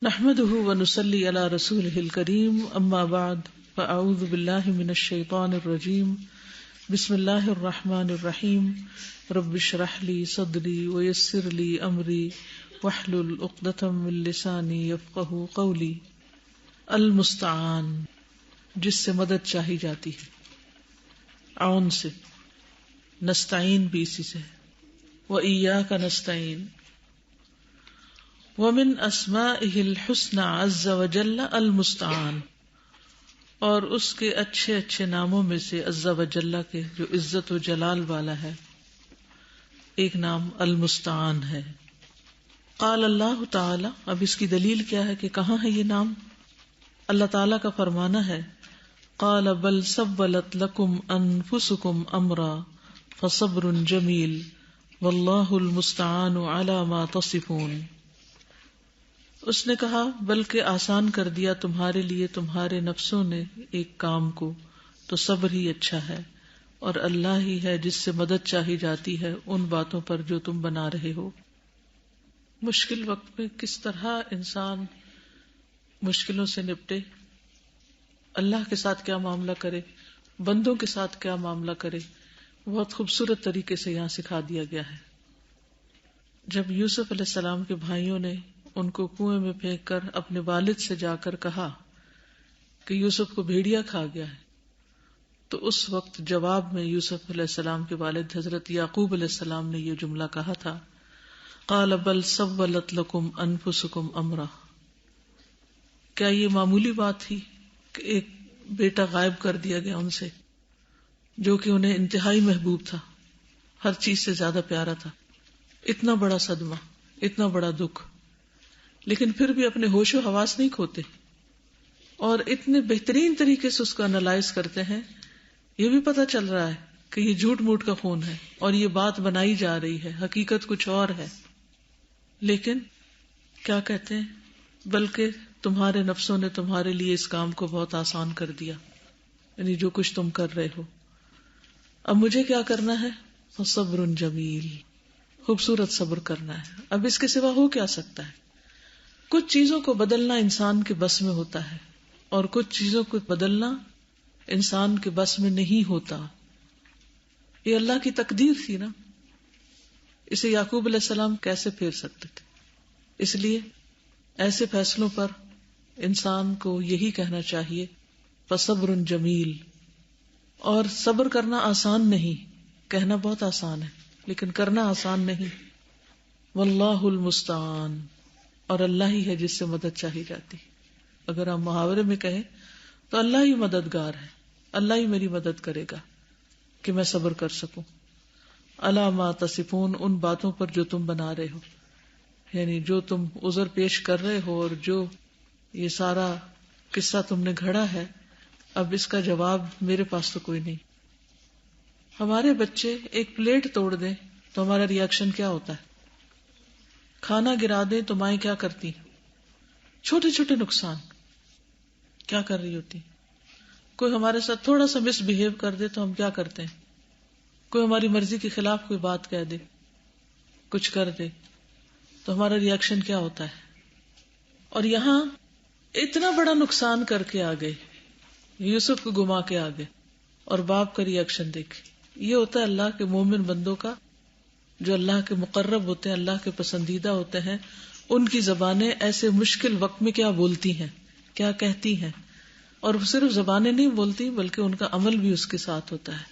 نحمده ونصلي على رسوله الكريم اما بعد فاعوذ بالله من الشيطان الرجيم بسم الله الرحمن الرحيم رب اشرح لي صدري ويسر لي امري واحلل عقدة من لساني يفقهوا قولي. المستعان، جس سے مدد چاہی جاتی ہے، عون سے، نستعین بھی اسی سے، وإياك نستعين. ومن اسمائه الحسنى عز وجل المستعان، اور اس کے اچھے اچھے ناموں میں سے عز وجل کے جو عزت و جلال والا ہے ایک نام المستعان ہے. قال اللہ تعالی، اب اس کی دلیل کیا ہے کہ کہاں ہے یہ نام؟ اللہ تعالی کا فرمانا ہے قال بل سولت لکم انفسکم امرا فصبر جمیل واللہ المستعان علی ما تصفون. اس نے کہا بلکہ آسان کر دیا تمہارے لیے تمہارے نفسوں نے ایک کام کو، تو صبر ہی اچھا ہے، اور اللہ ہی ہے جس سے مدد چاہی جاتی ہے ان باتوں پر جو تم بنا رہے ہو. مشکل وقت میں کس طرح انسان مشکلوں سے نپٹے، اللہ کے ساتھ کیا معاملہ کرے، بندوں کے ساتھ کیا معاملہ کرے، بہت خوبصورت طریقے سے یہاں سکھا دیا گیا ہے. جب یوسف علیہ السلام کے بھائیوں نے ان کو کنویں میں پھینک کر اپنے والد سے جا کر کہا کہ یوسف کو بھیڑیا کھا گیا ہے، تو اس وقت جواب میں یوسف علیہ السلام کے والد حضرت یعقوب علیہ السلام نے یہ جملہ کہا تھا قال بل سولت لکم انفسکم امرا. کیا یہ معمولی بات تھی کہ ایک بیٹا غائب کر دیا گیا ان سے، جو کہ انہیں انتہائی محبوب تھا، ہر چیز سے زیادہ پیارا تھا؟ اتنا بڑا صدمہ، اتنا بڑا دکھ، لیکن پھر بھی اپنے ہوش و حواس نہیں کھوتے اور اتنے بہترین طریقے سے اس کو انالائز کرتے ہیں. یہ بھی پتہ چل رہا ہے کہ یہ جھوٹ موٹ کا خون ہے اور یہ بات بنائی جا رہی ہے، حقیقت کچھ اور ہے. لیکن کیا کہتے ہیں بلکہ تمہارے نفسوں نے تمہارے لیے اس کام کو بہت آسان کر دیا، یعنی جو کچھ تم کر رہے ہو. اب مجھے کیا کرنا ہے؟ فصبر جمیل، خوبصورت صبر کرنا ہے. اب اس کے سوا ہو کیا سکتا ہے؟ کچھ چیزوں کو بدلنا انسان کے بس میں ہوتا ہے اور کچھ چیزوں کو بدلنا انسان کے بس میں نہیں ہوتا. یہ اللہ کی تقدیر تھی نا، اسے یعقوب علیہ السلام کیسے پھیر سکتے تھے؟ اس لیے ایسے فیصلوں پر انسان کو یہی کہنا چاہیے فصبر جمیل. اور صبر کرنا آسان نہیں، کہنا بہت آسان ہے لیکن کرنا آسان نہیں. واللہ المستعان، اور اللہ ہی ہے جس سے مدد چاہی جاتی. اگر ہم محاورے میں کہیں تو اللہ ہی مددگار ہے، اللہ ہی میری مدد کرے گا کہ میں صبر کر سکوں. الا ما تصفون، ان باتوں پر جو تم بنا رہے ہو، یعنی جو تم عذر پیش کر رہے ہو اور جو یہ سارا قصہ تم نے گھڑا ہے، اب اس کا جواب میرے پاس تو کوئی نہیں. ہمارے بچے ایک پلیٹ توڑ دیں تو ہمارا ریاکشن کیا ہوتا ہے؟ کھانا گرا دیں تو مائیں کیا کرتی؟ چھوٹے چھوٹے نقصان کیا کر رہی ہوتی؟ کوئی ہمارے ساتھ تھوڑا سا مس بہیو کر دے تو ہم کیا کرتے ہیں؟ کوئی ہماری مرضی کے خلاف کوئی بات کہہ دے، کچھ کر دے تو ہمارا ریاکشن کیا ہوتا ہے؟ اور یہاں اتنا بڑا نقصان کر کے آگے، یوسف کو گما کے آگے، اور باپ کا ریاکشن دیکھے. یہ ہوتا ہے اللہ کے مومن بندوں کا، جو اللہ کے مقرب ہوتے ہیں، اللہ کے پسندیدہ ہوتے ہیں. ان کی زبانیں ایسے مشکل وقت میں کیا بولتی ہیں، کیا کہتی ہیں، اور صرف زبانیں نہیں بولتی بلکہ ان کا عمل بھی اس کے ساتھ ہوتا ہے.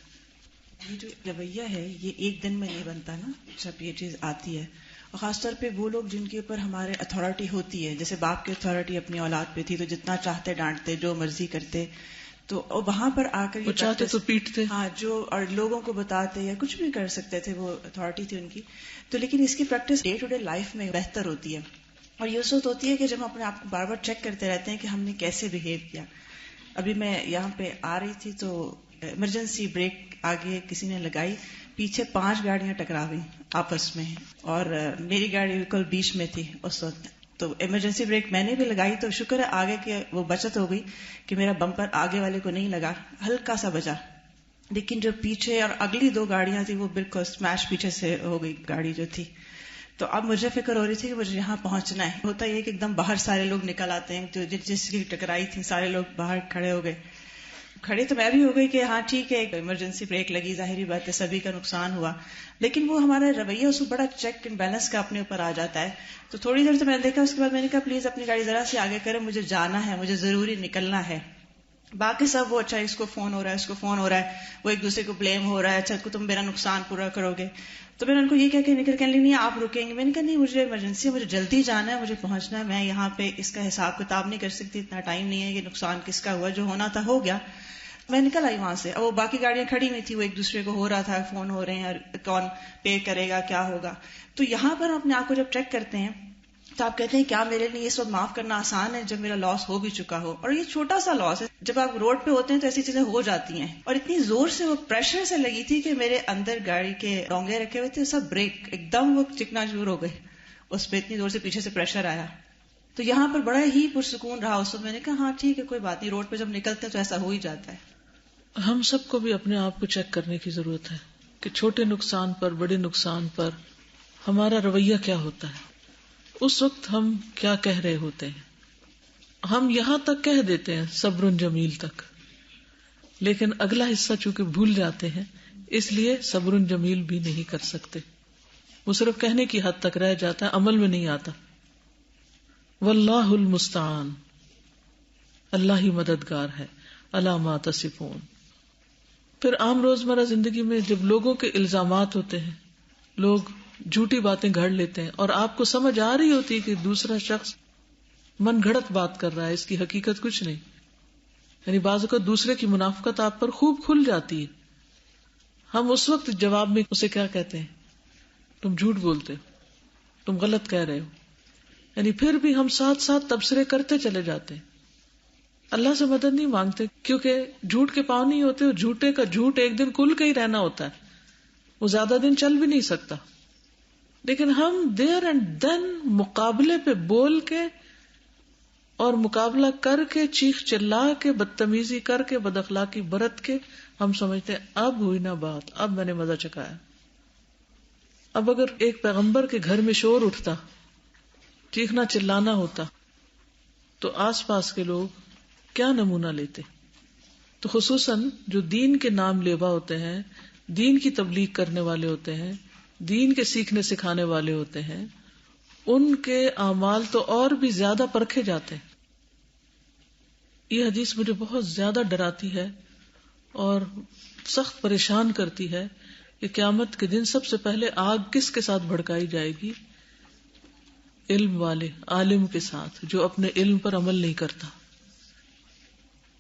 یہ جو رویہ ہے یہ ایک دن میں نہیں بنتا نا، جب یہ چیز آتی ہے. اور خاص طور پہ وہ لوگ جن کے اوپر ہمارے اتھارٹی ہوتی ہے، جیسے باپ کی اتھارٹی اپنی اولاد پہ تھی تو جتنا چاہتے ڈانٹتے، جو مرضی کرتے، تو وہاں پر آ کر وہ چاہتے تو پیٹتے، ہاں، جو اور لوگوں کو بتاتے یا کچھ بھی کر سکتے تھے، وہ اتھارٹی تھی ان کی. تو لیکن اس کی practice day to day life میں بہتر ہوتی ہے. اور یہ صورت ہوتی ہے کہ جب ہم اپنے آپ کو بار بار چیک کرتے رہتے ہیں کہ ہم نے کیسے بہیو کیا. ابھی میں یہاں پہ آ رہی تھی تو ایمرجنسی بریک آگے کسی نے لگائی، پیچھے 5 گاڑیاں ٹکرا گئی آپس میں، اور میری گاڑی بالکل بیچ میں تھی اس وقت. تو ایمرجنسی بریک میں نے بھی لگائی تو شکر ہے آگے کہ وہ بچت ہو گئی کہ میرا بمپر آگے والے کو نہیں لگا، ہلکا سا بچا. لیکن جو پیچھے اور اگلی 2 گاڑیاں تھی وہ بالکل سمیش پیچھے سے ہو گئی گاڑی جو تھی. تو اب مجھے فکر ہو رہی تھی کہ مجھے یہاں پہنچنا ہے. ہوتا یہ کہ ایک دم باہر سارے لوگ نکل آتے ہیں, جو جس کی ٹکرائی تھی سارے لوگ باہر کھڑے ہو گئے. کھڑے تو میں بھی ہو گئی کہ ہاں ٹھیک ہے, ایمرجنسی بریک لگی, ظاہری بات ہے سبھی کا نقصان ہوا, لیکن وہ ہمارا رویہ اس کو بڑا چیک اینڈ بیلنس کا اپنے اوپر آ جاتا ہے. تو تھوڑی دیر تو میں نے دیکھا, اس کے بعد میں نے کہا پلیز اپنی گاڑی ذرا سے آگے کریں, مجھے جانا ہے, مجھے ضروری نکلنا ہے. باقی سب وہ اچھا اس کو فون ہو رہا ہے, اس کو فون ہو رہا ہے, وہ ایک دوسرے کو بلیم ہو رہا ہے, اچھا تم میرا نقصان پورا کرو گے. تو میں نے ان کو یہ کہہ کے نکل کے نہیں آپ رکیں گے. میں نے کہا نہیں, مجھے ایمرجنسی ہے, مجھے جلدی جانا ہے, مجھے پہنچنا ہے, میں یہاں پہ اس کا حساب کتاب نہیں کر سکتی, اتنا ٹائم نہیں ہے کہ نقصان کس کا ہوا, جو ہونا تھا ہو گیا. میں نکل آئی وہاں سے. اب وہ باقی گاڑیاں کھڑی ہوئی تھی, وہ ایک دوسرے کو ہو رہا تھا, فون ہو رہے ہیں, کون پے کرے گا, کیا ہوگا. تو یہاں پر ہم اپنے آپ کو جب چیک کرتے ہیں تو آپ کہتے ہیں کیا میرے لیے اس وقت معاف کرنا آسان ہے جب میرا لاس ہو بھی چکا ہو. اور یہ چھوٹا سا لاس ہے, جب آپ روڈ پہ ہوتے ہیں تو ایسی چیزیں ہو جاتی ہیں. اور اتنی زور سے وہ پریشر سے لگی تھی کہ میرے اندر گاڑی کے ڈونگے رکھے ہوئے تھے, سب بریک ایک دم وہ چکنا چور ہو گئے, اس پہ اتنی زور سے پیچھے سے پریشر آیا. تو یہاں پر بڑا ہی پرسکون رہا اس وقت. میں نے کہا ہاں ٹھیک ہے, کوئی بات نہیں, روڈ پہ جب نکلتے ہیں تو ایسا ہو ہی جاتا ہے. ہم سب کو بھی اپنے آپ کو چیک کرنے کی ضرورت ہے کہ چھوٹے نقصان پر, بڑے نقصان پر ہمارا رویہ کیا ہوتا ہے, اس وقت ہم کیا کہہ رہے ہوتے ہیں. ہم یہاں تک کہہ دیتے ہیں صبر جمیل تک, لیکن اگلا حصہ چونکہ بھول جاتے ہیں اس لیے صبر جمیل بھی نہیں کر سکتے. وہ صرف کہنے کی حد تک رہ جاتا ہے, عمل میں نہیں آتا. واللہ المستعان, اللہ ہی مددگار ہے, علی ما تصفون. پھر عام روزمرہ زندگی میں جب لوگوں کے الزامات ہوتے ہیں, لوگ جھوٹی باتیں گھڑ لیتے ہیں اور آپ کو سمجھ آ رہی ہوتی ہے کہ دوسرا شخص من گھڑت بات کر رہا ہے, اس کی حقیقت کچھ نہیں. یعنی بعض اوقات دوسرے کی منافقت آپ پر خوب کھل جاتی ہے. ہم اس وقت جواب میں اسے کیا کہتے ہیں, تم جھوٹ بولتے ہو, تم غلط کہہ رہے ہو. یعنی پھر بھی ہم ساتھ ساتھ تبصرے کرتے چلے جاتے ہیں, اللہ سے مدد نہیں مانگتے, کیونکہ جھوٹ کے پاؤں نہیں ہوتے. جھوٹے کا جھوٹ ایک دن کل کے ہی رہنا ہوتا ہے, وہ زیادہ دن چل بھی نہیں سکتا. لیکن ہم دیر اینڈ دین مقابلے پہ بول کے اور مقابلہ کر کے, چیخ چلا کے, بدتمیزی کر کے, بد اخلاقی برت کے, ہم سمجھتے ہیں اب ہوئی نا بات, اب میں نے مزہ چکایا. اب اگر ایک پیغمبر کے گھر میں شور اٹھتا, چیخنا چلانا ہوتا, تو آس پاس کے لوگ کیا نمونہ لیتے. تو خصوصاً جو دین کے نام لیوا ہوتے ہیں, دین کی تبلیغ کرنے والے ہوتے ہیں, دین کے سیکھنے سکھانے والے ہوتے ہیں, ان کے اعمال تو اور بھی زیادہ پرکھے جاتے ہیں. یہ حدیث مجھے بہت زیادہ ڈراتی ہے اور سخت پریشان کرتی ہے کہ قیامت کے دن سب سے پہلے آگ کس کے ساتھ بھڑکائی جائے گی؟ علم والے, عالم کے ساتھ, جو اپنے علم پر عمل نہیں کرتا.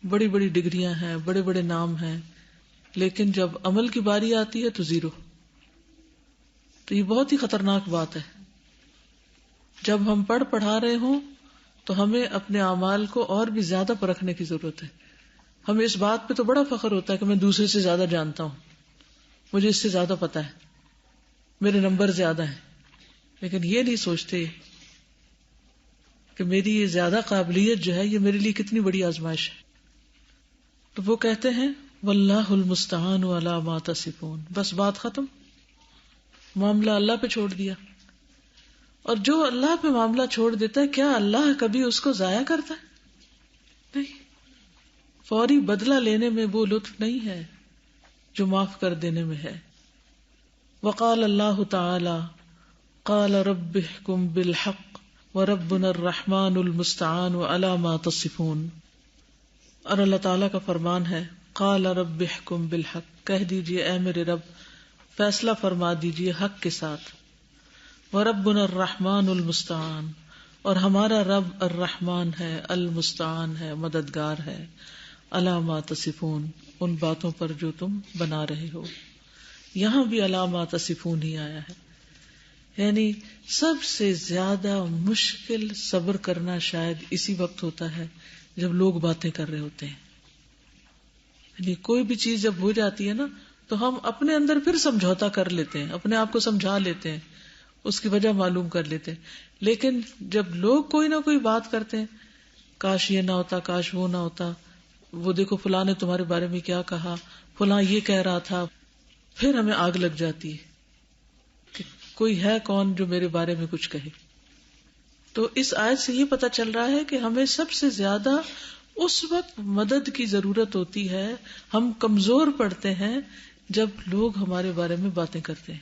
بڑی بڑی ڈگریاں ہیں, بڑے بڑے نام ہیں, لیکن جب عمل کی باری آتی ہے تو زیرو. تو یہ بہت ہی خطرناک بات ہے. جب ہم پڑھا رہے ہوں تو ہمیں اپنے اعمال کو اور بھی زیادہ پرکھنے کی ضرورت ہے. ہمیں اس بات پہ تو بڑا فخر ہوتا ہے کہ میں دوسرے سے زیادہ جانتا ہوں, مجھے اس سے زیادہ پتا ہے, میرے نمبر زیادہ ہیں, لیکن یہ نہیں سوچتے کہ میری یہ زیادہ قابلیت جو ہے یہ میرے لیے کتنی بڑی آزمائش ہے. تو وہ کہتے ہیں واللہ المستعان علی ما تصفون, بس بات ختم, معاملہ اللہ پہ چھوڑ دیا. اور جو اللہ پہ معاملہ چھوڑ دیتا ہے, کیا اللہ کبھی اس کو ضائع کرتا ہے؟ نہیں. فوری بدلہ لینے میں وہ لطف نہیں ہے جو معاف کر دینے میں ہے. وقال اللہ تعالی قال رب احکم بالحق وربنا الرحمن المستعان علی ما تصفون. اور اللہ تعالیٰ کا فرمان ہے قال رب احکم بالحق, کہہ دیجئے اے میرے رب فیصلہ فرما دیجئے حق کے ساتھ. وَرَبُّنَا الرَّحْمَنُ الْمُسْتَعَانُ, اور ہمارا رب الرحمن ہے, المستعان ہے, مددگار ہے, عَلَى مَا تَصِفُونَ, ان باتوں پر جو تم بنا رہے ہو. یہاں بھی عَلَى مَا تَصِفُونَ ہی آیا ہے. یعنی سب سے زیادہ مشکل صبر کرنا شاید اسی وقت ہوتا ہے جب لوگ باتیں کر رہے ہوتے ہیں. یعنی کوئی بھی چیز جب ہو جاتی ہے نا تو ہم اپنے اندر پھر سمجھوتا کر لیتے ہیں, اپنے آپ کو سمجھا لیتے ہیں, اس کی وجہ معلوم کر لیتے ہیں. لیکن جب لوگ کوئی نہ کوئی بات کرتے ہیں, کاش یہ نہ ہوتا, کاش وہ نہ ہوتا, وہ دیکھو فلاں نے تمہارے بارے میں کیا کہا, فلاں یہ کہہ رہا تھا, پھر ہمیں آگ لگ جاتی ہے کہ کوئی ہے کون جو میرے بارے میں کچھ کہے. تو اس آیت سے یہ پتہ چل رہا ہے کہ ہمیں سب سے زیادہ اس وقت مدد کی ضرورت ہوتی ہے، ہم کمزور پڑتے ہیں جب لوگ ہمارے بارے میں باتیں کرتے ہیں،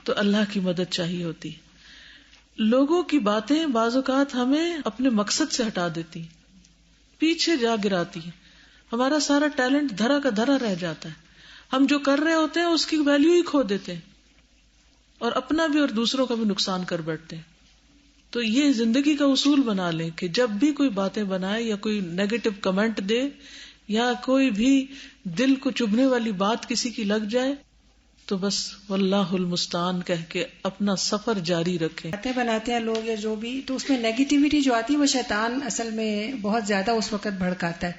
تو اللہ کی مدد چاہیے ہوتی ہے. لوگوں کی باتیں بعض اوقات ہمیں اپنے مقصد سے ہٹا دیتی، پیچھے جا گراتی ہیں، ہمارا سارا ٹیلنٹ دھرا کا دھرا رہ جاتا ہے، ہم جو کر رہے ہوتے ہیں اس کی ویلیو ہی کھو دیتے ہیں اور اپنا بھی اور دوسروں کا بھی نقصان کر بیٹھتے ہیں. تو یہ زندگی کا اصول بنا لیں کہ جب بھی کوئی باتیں بنائے یا کوئی نیگیٹو کمنٹ دے یا کوئی بھی دل کو چبھنے والی بات کسی کی لگ جائے تو بس واللہ المستعان کہہ کے اپنا سفر جاری رکھیں. باتیں بناتے ہیں لوگ یا جو بھی، تو اس میں نیگیٹیوٹی جو آتی ہے وہ شیطان اصل میں بہت زیادہ اس وقت بھڑکاتا ہے،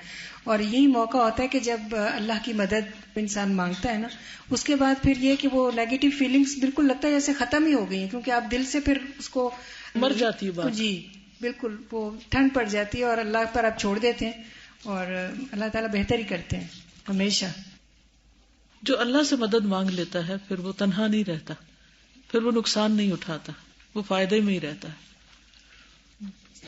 اور یہی موقع ہوتا ہے کہ جب اللہ کی مدد انسان مانگتا ہے نا، اس کے بعد پھر یہ کہ وہ نیگیٹو فیلنگز بالکل لگتا ہے جیسے ختم ہی ہو گئی ہیں، کیونکہ آپ دل سے پھر اس کو مر جاتی ہے بات. جی بالکل، وہ ٹھنڈ پڑ جاتی ہے اور اللہ پر آپ چھوڑ دیتے ہیں، اور اللہ تعالیٰ بہتر ہی کرتے ہیں ہمیشہ. جو اللہ سے مدد مانگ لیتا ہے پھر وہ تنہا نہیں رہتا، پھر وہ نقصان نہیں اٹھاتا، وہ فائدے میں ہی رہتا ہے. ایسا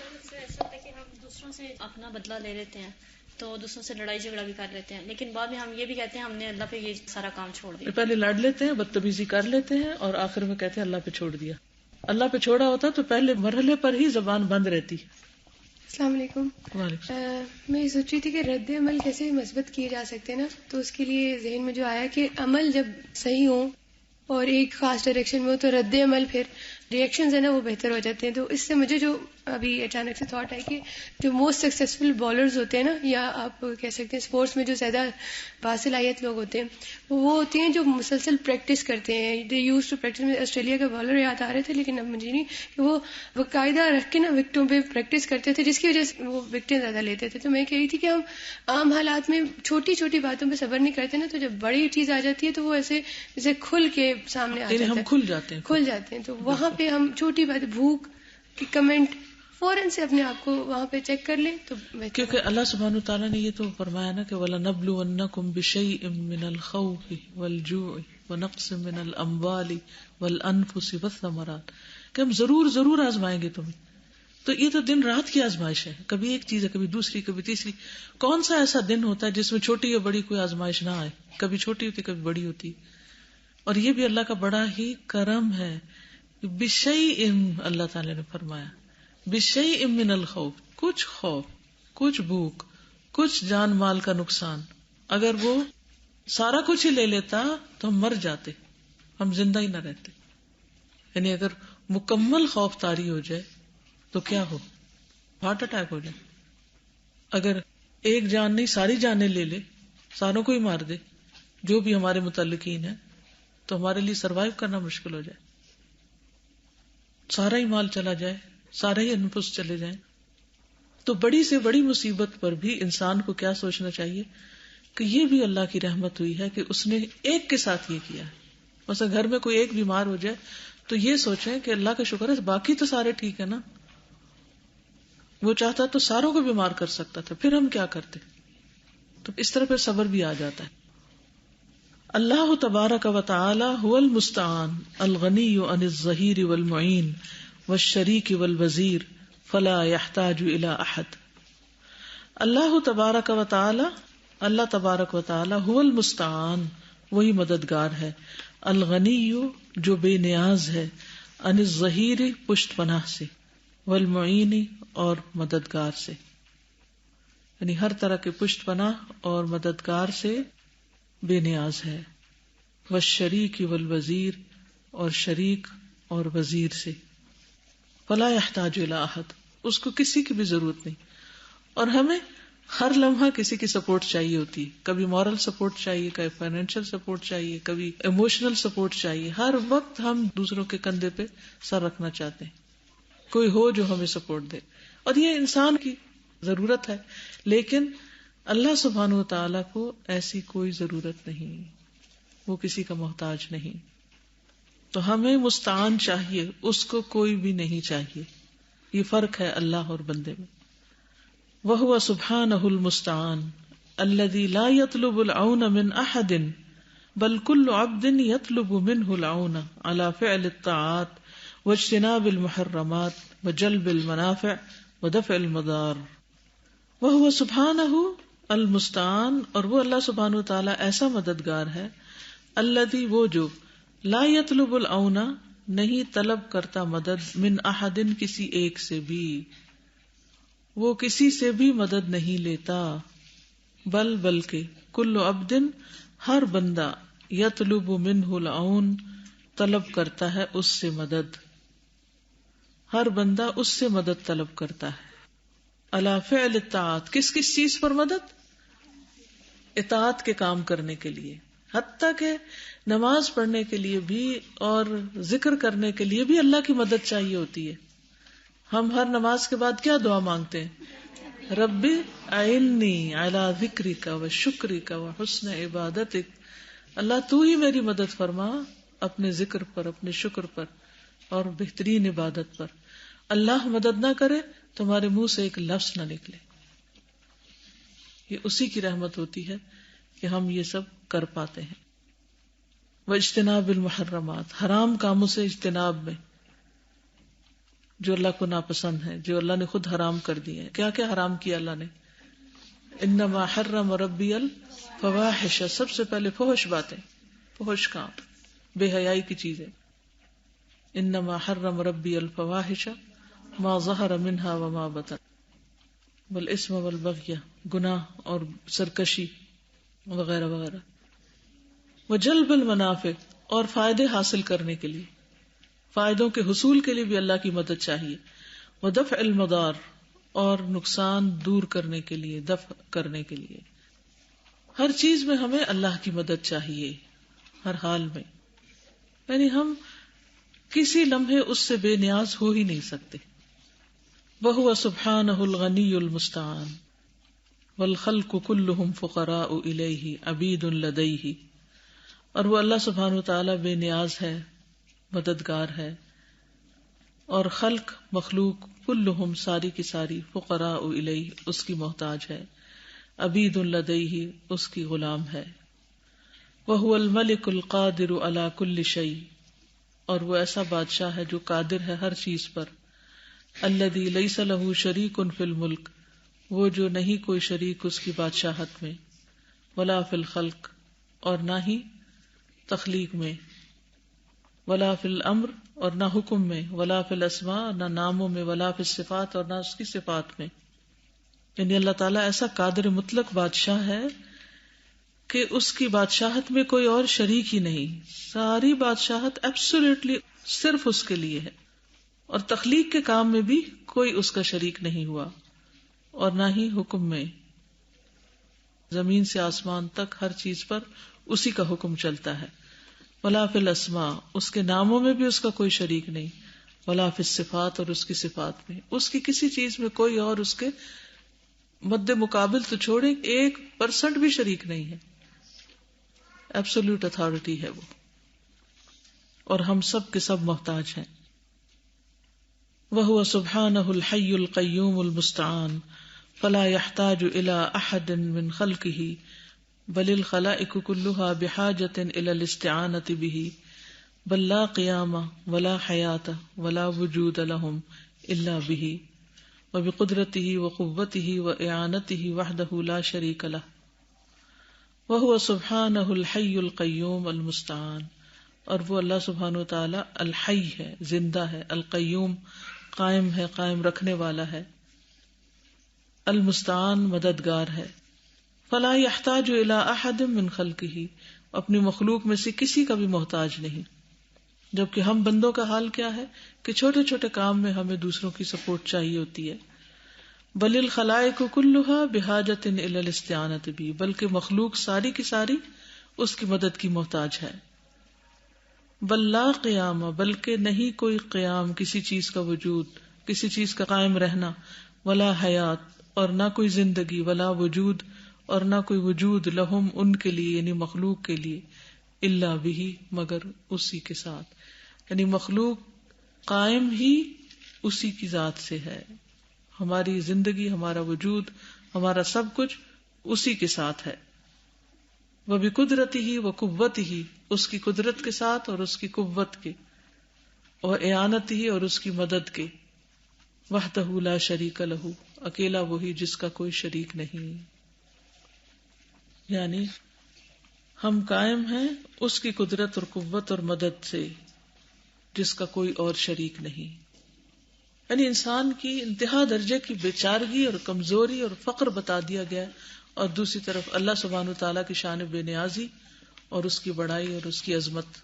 ہوتا ہے کہ ہم دوسروں سے اپنا بدلہ لے لیتے ہیں تو دوسروں سے لڑائی جھگڑا بھی کر لیتے ہیں، لیکن بعد میں ہم یہ بھی کہتے ہیں ہم نے اللہ پہ یہ سارا کام چھوڑ دیا. پہلے لڑ لیتے ہیں، بدتمیزی کر لیتے ہیں اور آخر میں کہتے ہیں اللہ پہ چھوڑ دیا. اللہ پہ چھوڑا ہوتا تو پہلے مرحلے پر ہی زبان بند رہتی. السلام علیکم. میں یہ سوچ رہی تھی کہ رد عمل کیسے مثبت کیے جا سکتے ہیں نا، تو اس کے لیے ذہن میں جو آیا کہ عمل جب صحیح ہو اور ایک خاص ڈائریکشن میں ہو تو رد عمل پھر ریئیکشنز ہیں نا وہ بہتر ہو جاتے ہیں. تو اس سے مجھے جو ابھی اچانک سے تھاٹ ہے کہ جو موسٹ سکسیسفل بالرز ہوتے ہیں نا، یا آپ کہہ سکتے ہیں اسپورٹس میں جو زیادہ باصلاحیت لوگ ہوتے ہیں وہ ہوتے ہیں جو مسلسل پریکٹس کرتے ہیں. They use to practice. میں آسٹریلیا کے بالر یاد آ رہے تھے لیکن اب مجھے نہیں، کہ وہ باقاعدہ رکھ کے نا وکٹوں پہ پریکٹس کرتے تھے جس کی وجہ سے وہ وکٹیں زیادہ لیتے تھے. تو میں کہہ رہی تھی کہ ہم عام حالات میں چھوٹی چھوٹی باتوں پہ صبر نہیں کرتے نا، تو جب بڑی چیز آ جاتی ہے تو وہ ایسے جیسے کھل کے سامنے آ جاتا ہے، ہم کھل جاتے ہیں. تو وہاں پہ ہم چھوٹی بات، بھوک کی کمنٹ، فوراً سے اپنے آپ کو وہاں پہ چیک کر لیں تو کیونکہ اللہ سبحانہ وتعالیٰ نے یہ تو فرمایا نا کہ وَلَنَبْلُوَنَّكُمْ بِشَيْءٍ مِّنَ الْخَوْفِ وَالْجُوعِ وَنَقْصٍ مِّنَ الْأَمْوَالِ وَالْأَنفُسِ وَالثَّمَرَاتِ، کہ ہم ضرور آزمائیں گے تمہیں. تو یہ تو دن رات کی آزمائش ہے، کبھی ایک چیز ہے، کبھی دوسری، کبھی تیسری. کون سا ایسا دن ہوتا ہے جس میں چھوٹی یا بڑی کوئی آزمائش نہ آئے؟ کبھی چھوٹی ہوتی، کبھی بڑی ہوتی. اور یہ بھی اللہ کا بڑا ہی کرم ہے. بِشَيْءٍ اللہ تعالی نے فرمایا، بِشَيْءٍ مِّنَ الْخَوْفِ، کچھ خوف، کچھ بھوک، کچھ جان مال کا نقصان. اگر وہ سارا کچھ ہی لے لیتا تو ہم مر جاتے، ہم زندہ ہی نہ رہتے. یعنی اگر مکمل خوف طاری ہو جائے تو کیا ہو؟ ہارٹ اٹیک ہو جائے. اگر ایک جان نہیں ساری جانیں لے لے، ساروں کو ہی مار دے جو بھی ہمارے متعلقین ہیں، تو ہمارے لیے سروائیو کرنا مشکل ہو جائے. سارا ہی مال چلا جائے، سارے ہی انفس چلے جائیں. تو بڑی سے بڑی مصیبت پر بھی انسان کو کیا سوچنا چاہیے کہ یہ بھی اللہ کی رحمت ہوئی ہے کہ اس نے ایک کے ساتھ یہ کیا ہے. مثلا گھر میں کوئی ایک بیمار ہو جائے تو یہ سوچیں کہ اللہ کا شکر ہے باقی تو سارے ٹھیک ہے نا. وہ چاہتا تو ساروں کو بیمار کر سکتا تھا، پھر ہم کیا کرتے؟ تو اس طرح پھر صبر بھی آ جاتا ہے. اللہ تبارک و تعالی هو المستعان الغنی عن الظہیر والمعین والشریک والوزیر فلا يحتاج الى احد. اللہ تبارک و تعالی، اللہ تبارک و تعالی هو المستعان، وہی مددگار ہے، الغنی جو بے نیاز ہے، عن الظہیر پشت پناہ سے، والمعین اور مددگار سے، یعنی ہر طرح کے پشت پناہ اور مددگار سے بے نیاز ہے. والشریک والوزیر اور شریک اور وزیر سے. فلا يحتاج الى احد، اس کو کسی کی بھی ضرورت نہیں. اور ہمیں ہر لمحہ کسی کی سپورٹ چاہیے ہوتی ہے. کبھی مورل سپورٹ چاہیے، کبھی فائنینشیل سپورٹ چاہیے، کبھی ایموشنل سپورٹ چاہیے. ہر وقت ہم دوسروں کے کندھے پہ سر رکھنا چاہتے ہیں، کوئی ہو جو ہمیں سپورٹ دے. اور یہ انسان کی ضرورت ہے، لیکن اللہ سبحانہ و تعالیٰ کو ایسی کوئی ضرورت نہیں، وہ کسی کا محتاج نہیں. تو ہمیں مستعان چاہیے، اس کو کوئی بھی نہیں چاہیے. یہ فرق ہے اللہ اور بندے میں. وَهُوَ سُبْحَانَهُ الْمُسْتَعَانُ الَّذِي لَا يَطْلُبُ الْعَوْنَ مِنْ أَحَدٍ بل كل عبد يطلب منه العون على فعل الطاعات واجتناب المحرمات وجلب المنافع ودفع المضار وهو سبحانہ المستعان، اور وہ اللہ سبحانہ وتعالی ایسا مددگار ہے، الذی وہ جو لا يطلب العون نہیں طلب کرتا مدد، من احد کسی ایک سے بھی، وہ کسی سے بھی مدد نہیں لیتا، بلکہ کل عبد ہر بندہ یطلب منہ العون طلب کرتا ہے اس سے مدد، ہر بندہ اس سے مدد طلب کرتا ہے، علی فعل الطاعات کس کس چیز پر مدد؟ اطاعت کے کام کرنے کے لیے، حتیٰ کہ نماز پڑھنے کے لیے بھی اور ذکر کرنے کے لیے بھی اللہ کی مدد چاہیے ہوتی ہے۔ ہم ہر نماز کے بعد کیا دعا مانگتے ہیں؟ ربی اعنی علی ذکرک و شکرک و حسن عبادتک، اللہ تو ہی میری مدد فرما اپنے ذکر پر، اپنے شکر پر اور بہترین عبادت پر۔ اللہ مدد نہ کرے تمہارے منہ سے ایک لفظ نہ نکلے، یہ اسی کی رحمت ہوتی ہے کہ ہم یہ سب کر پاتے ہیں۔ واجتناب المحرمات، حرام کاموں سے اجتناب میں، جو اللہ کو ناپسند ہے، جو اللہ نے خود حرام کر دیے ہیں۔ کیا کیا حرام کیا اللہ نے؟ انما حرم ربی الفواحش، سب سے پہلے فحش باتیں، فحش کام، بے حیائی کی چیزیں۔ انما حرم ربی الفواحش ما ظہر منها وما بطن والاسم والبغی، گناہ اور سرکشی وغیرہ وغیرہ۔ وجلب المنافع، اور فائدے حاصل کرنے کے لیے، فائدوں کے حصول کے لیے بھی اللہ کی مدد چاہیے۔ ودفع المضار، اور نقصان دور کرنے کے لیے، دفع کرنے کے لیے، ہر چیز میں ہمیں اللہ کی مدد چاہیے، ہر حال میں، یعنی ہم کسی لمحے اس سے بے نیاز ہو ہی نہیں سکتے۔ وَهُوَ سُبْحَانَهُ الْغَنِيُّ الْمُسْتَعَانُ وَالْخَلْقُ كُلُّهُمْ فُقَرَاءُ إِلَيْهِ عَبِيدٌ لَدَيْهِ، اور وہ اللہ سبحانہ وتعالی بے نیاز ہے، مددگار ہے، اور خلق مخلوق کلہم ساری کی ساری فقراء الیہ اس کی محتاج ہے، عبید لدیہ اس کی غلام ہے۔ وہو الملک القادر علی کل شیء، اور وہ ایسا بادشاہ ہے جو قادر ہے ہر چیز پر، الذی لیس لہ شریک فی الملک، وہ جو نہیں کوئی شریک اس کی بادشاہت میں، ولا فی الخلق، اور نہ ہی تخلیق میں، ولا فی الامر، اور نہ حکم میں، ولا فی الاسماء، نہ ناموں میں، ولا فی الصفات، اور نہ اس کی صفات میں۔ یعنی اللہ تعالیٰ ایسا قادر مطلق بادشاہ ہے کہ اس کی بادشاہت میں کوئی اور شریک ہی نہیں، ساری بادشاہت ایبسولیٹلی صرف اس کے لیے ہے، اور تخلیق کے کام میں بھی کوئی اس کا شریک نہیں ہوا، اور نہ ہی حکم میں، زمین سے آسمان تک ہر چیز پر اسی کا حکم چلتا ہے۔ ولا فی الاسماء، اس کے ناموں میں بھی اس کا کوئی شریک نہیں، ولا فی الصفات، اور اس کی صفات میں، اس کی کسی چیز میں کوئی اور اس کے مد مقابل تو چھوڑے 1% بھی شریک نہیں ہے، ایبسولوٹ اتھارٹی ہے وہ، اور ہم سب کے سب محتاج ہیں۔ وَهُوَ سُبْحَانَهُ الْحَيُّ الْقَيُّومُ الْمُسْتَعَانُ فَلَا يَحْتَاجُ إِلَىٰ أَحَدٍ مِّنْ خَلْقِهِ بل الخلائق كلها بحاجة إلى الاستعانة به بل لا قيام ولا حياة ولا وجود لهم إلا به وبقدرته وقوته وإعانته وحده لا شريك له وهو سبحانه الحي القيوم المستعان، اور وہ اللہ سبحانہ وتعالی الحی ہے، زندہ ہے، القیوم قائم ہے، قائم رکھنے والا ہے، المستعان مددگار ہے۔ فلا يحتاج الى احد من خلقه، اپنی مخلوق میں سے کسی کا بھی محتاج نہیں، جبکہ ہم بندوں کا حال کیا ہے کہ چھوٹے چھوٹے کام میں ہمیں دوسروں کی سپورٹ چاہیے ہوتی ہے۔ بل الخلائق كلها بحاجة الى الاستعانة به، بلکہ مخلوق ساری کی ساری اس کی مدد کی محتاج ہے۔ بل لا قیام، بلکہ نہیں کوئی قیام، کسی چیز کا وجود، کسی چیز کا قائم رہنا، ولا حیات، اور نہ کوئی زندگی، ولا وجود، اور نہ کوئی وجود، لہم ان کے لیے یعنی مخلوق کے لیے، الا بھی مگر اسی کے ساتھ، یعنی مخلوق قائم ہی اسی کی ذات سے ہے، ہماری زندگی، ہمارا وجود، ہمارا سب کچھ اسی کے ساتھ ہے۔ وبقدرتہ وقوتہ، اس کی قدرت کے ساتھ اور اس کی قوت کے، اور اعانتہ اور اس کی مدد کے، وحدہ لا شریک لہ، اکیلا وہی جس کا کوئی شریک نہیں. یعنی ہم قائم ہیں اس کی قدرت اور قوت اور مدد سے جس کا کوئی اور شریک نہیں. یعنی انسان کی انتہا درجے کی بیچارگی اور کمزوری اور فقر بتا دیا گیا، اور دوسری طرف اللہ سبحانہ وتعالیٰ کی شان بے نیازی اور اس کی بڑائی اور اس کی عظمت.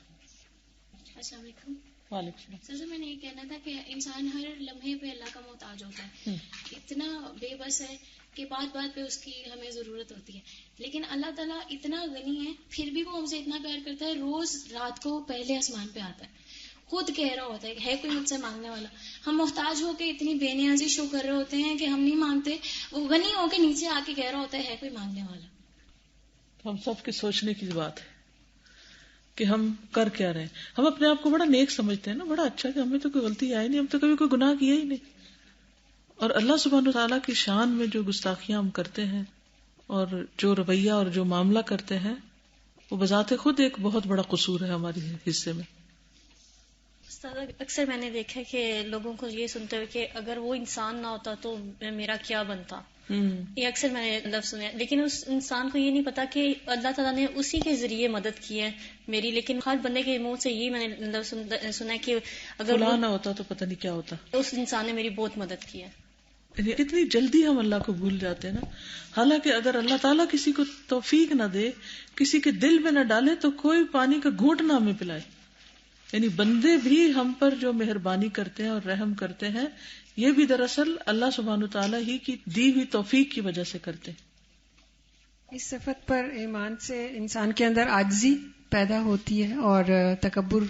السلام علیکم. وعلیکم سر میں نے یہ کہنا تھا کہ انسان ہر لمحے پہ اللہ کا محتاج ہوتا ہے، اتنا بے بس ہے کہ بات بات پہ اس کی ہمیں ضرورت ہوتی ہے، لیکن اللہ تعالیٰ اتنا غنی ہے پھر بھی وہ ہم سے اتنا پیار کرتا ہے. روز رات کو پہلے آسمان پہ آتا ہے، خود کہہ رہا ہوتا ہے کوئی مجھ سے مانگنے والا. ہم محتاج ہو کے اتنی بے نیازی شو کر رہے ہوتے ہیں کہ ہم نہیں مانگتے، وہ غنی ہو کے نیچے آ کے کہہ رہا ہوتا ہے کوئی مانگنے والا. ہم سب کے سوچنے کی بات ہے کہ ہم کر کیا رہے ہیں. ہم اپنے آپ کو بڑا نیک سمجھتے ہیں نا، بڑا اچھا کہ ہمیں تو کوئی غلطی آئی نہیں، ہم تو کبھی کوئی گناہ کیا ہی نہیں. اور اللہ سبحانہ وتعالیٰ کی شان میں جو گستاخیاں ہم کرتے ہیں اور جو رویہ اور جو معاملہ کرتے ہیں، وہ بذات خود ایک بہت بڑا قصور ہے ہمارے حصے میں. اکثر میں نے دیکھا کہ لوگوں کو یہ سنتے ہوئے کہ اگر وہ انسان نہ ہوتا تو میرا کیا بنتا. یہ اکثر میں نے لفظ سنے، لیکن اس انسان کو یہ نہیں پتا کہ اللہ تعالیٰ نے اسی کے ذریعے مدد کی ہے میری. لیکن ہر بندے کے منہ سے یہی میں نے لفظ سنا کہ اگر فلاں نہ ہوتا تو پتہ نہیں کیا ہوتا، اس انسان نے میری بہت مدد کی ہے. کتنی جلدی ہم اللہ کو بھول جاتے ہیں نا. حالانکہ اگر اللہ تعالیٰ کسی کو توفیق نہ دے، کسی کے دل میں نہ ڈالے، تو کوئی پانی کا گھونٹ نہ ہمیں پلائے. یعنی بندے بھی ہم پر جو مہربانی کرتے ہیں اور رحم کرتے ہیں، یہ بھی دراصل اللہ سبحانہ وتعالیٰ ہی کی دی ہوئی توفیق کی وجہ سے کرتے ہیں. اس صفت پر ایمان سے انسان کے اندر عاجزی پیدا ہوتی ہے اور تکبر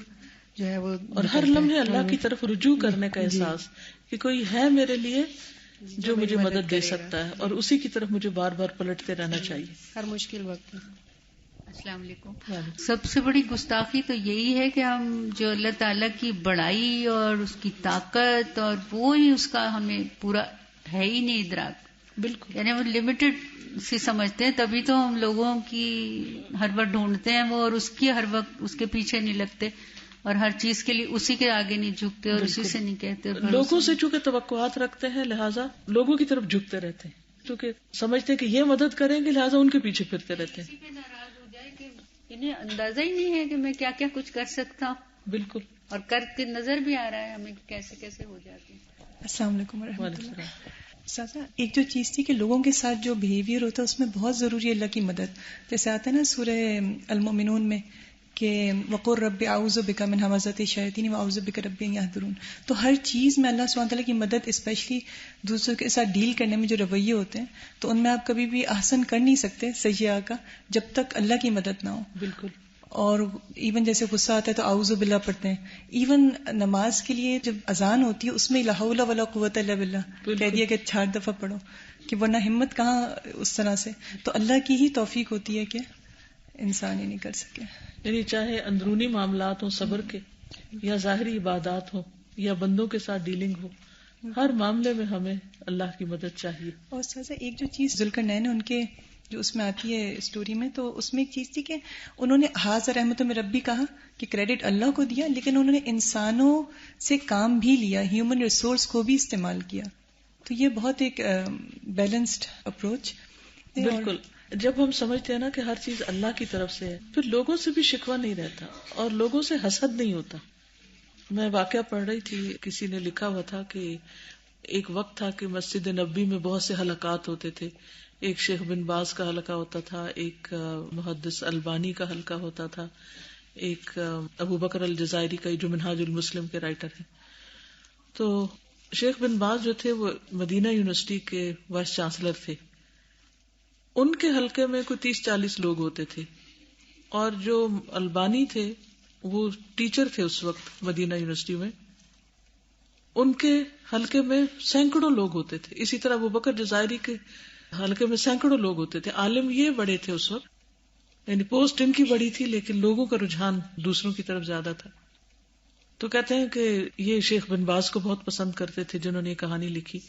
جو ہے وہ، اور ہر لمحے اللہ کی طرف رجوع کرنے کا احساس کہ کوئی ہے میرے لیے جو مجھے مدد دے سکتا ہے، اور اسی کی طرف مجھے بار بار پلٹتے رہنا چاہیے ہر مشکل وقت. السلام علیکم. سب سے بڑی گستاخی تو یہی ہے کہ ہم جو اللہ تعالیٰ کی بڑائی اور اس کی طاقت اور وہ ہی اس کا ہمیں پورا ہے ہی نہیں ادراک. بالکل. یعنی وہ لمیٹڈ سے سمجھتے ہیں، تبھی تو ہم لوگوں کی ہر وقت ڈھونڈتے ہیں وہ، اور اس کی ہر وقت اس کے پیچھے نہیں لگتے، اور ہر چیز کے لیے اسی کے آگے نہیں جھکتے اور اسی سے نہیں کہتے. لوگوں سے چونکہ توقعات رکھتے ہیں، لہٰذا لوگوں کی طرف جھکتے رہتے ہیں، کیونکہ سمجھتے ہیں کہ یہ مدد کریں گے، لہٰذا ان کے پیچھے پھرتے رہتے ہیں. انہیں اندازہ ہی نہیں ہے کہ میں کیا کیا کچھ کر سکتا ہوں. بالکل. اور کر کے نظر بھی آ رہا ہے ہمیں کیسے کیسے ہو جاتی. السلام علیکم ورحمۃ اللہ. سازا ایک جو چیز تھی کہ لوگوں کے ساتھ جو بیہیویئر ہوتا ہے اس میں بہت ضروری ہے اللہ کی مدد. جیسے آتا ہے نا سورہ المؤمنون میں کہ وقل رب اعوذ بک من همزات الشیاطین واعوذ بک رب ان یحضرون. تو ہر چیز میں اللہ سبحانہ تعالیٰ کی مدد، اسپیشلی دوسروں کے ساتھ ڈیل کرنے میں جو رویے ہوتے ہیں، تو ان میں آپ کبھی بھی احسن کر نہیں سکتے سیئہ کا جب تک اللہ کی مدد نہ ہو. بالکل. اور ایون جیسے غصہ آتا ہے تو اعوذ باللہ پڑھتے ہیں. ایون نماز کے لیے جب اذان ہوتی ہے اس میں لا حول ولا قوت الا باللہ کہہ دیا کہ 4 دفعہ پڑھو، کہ ورنہ ہمت کہاں اس طرح سے. تو اللہ کی ہی توفیق ہوتی ہے کہ انسان ہی نہیں کر سکے. یعنی چاہے اندرونی معاملات ہوں صبر کے، یا ظاہری عبادات ہوں، یا بندوں کے ساتھ ڈیلنگ ہو، ہر معاملے میں ہمیں اللہ کی مدد چاہیے. اور سازا ایک جو چیز ذوالقرنین ان کے جو اس میں آتی ہے اسٹوری میں، تو اس میں ایک چیز تھی کہ انہوں نے حاضر رحمت میں ربی کہا کہ کریڈٹ اللہ کو دیا، لیکن انہوں نے انسانوں سے کام بھی لیا، ہیومن ریسورس کو بھی استعمال کیا. تو یہ بہت ایک بیلنسڈ اپروچ. بالکل. جب ہم سمجھتے ہیں نا کہ ہر چیز اللہ کی طرف سے ہے، پھر لوگوں سے بھی شکوہ نہیں رہتا اور لوگوں سے حسد نہیں ہوتا. میں واقعہ پڑھ رہی تھی، کسی نے لکھا ہوا تھا کہ ایک وقت تھا کہ مسجد نبوی میں بہت سے حلقات ہوتے تھے. ایک شیخ بن باز کا حلقہ ہوتا تھا، ایک محدث البانی کا حلقہ ہوتا تھا، ایک ابو بکر الجزائری کا جو منہاج المسلم کے رائٹر ہیں. تو شیخ بن باز جو تھے وہ مدینہ یونیورسٹی کے وائس چانسلر تھے. ان کے حلقے میں کوئی 30-40 لوگ ہوتے تھے، اور جو البانی تھے وہ ٹیچر تھے اس وقت مدینہ یونیورسٹی میں. ان کے حلقے میں سینکڑوں لوگ ہوتے تھے. اسی طرح ابو بکر جزائری کے حلقے میں سینکڑوں لوگ ہوتے تھے. عالم یہ بڑے تھے اس وقت، یعنی پوسٹ ان کی بڑی تھی لیکن لوگوں کا رجحان دوسروں کی طرف زیادہ تھا. تو کہتے ہیں کہ یہ شیخ بن باز کو بہت پسند کرتے تھے جنہوں نے یہ کہانی لکھی.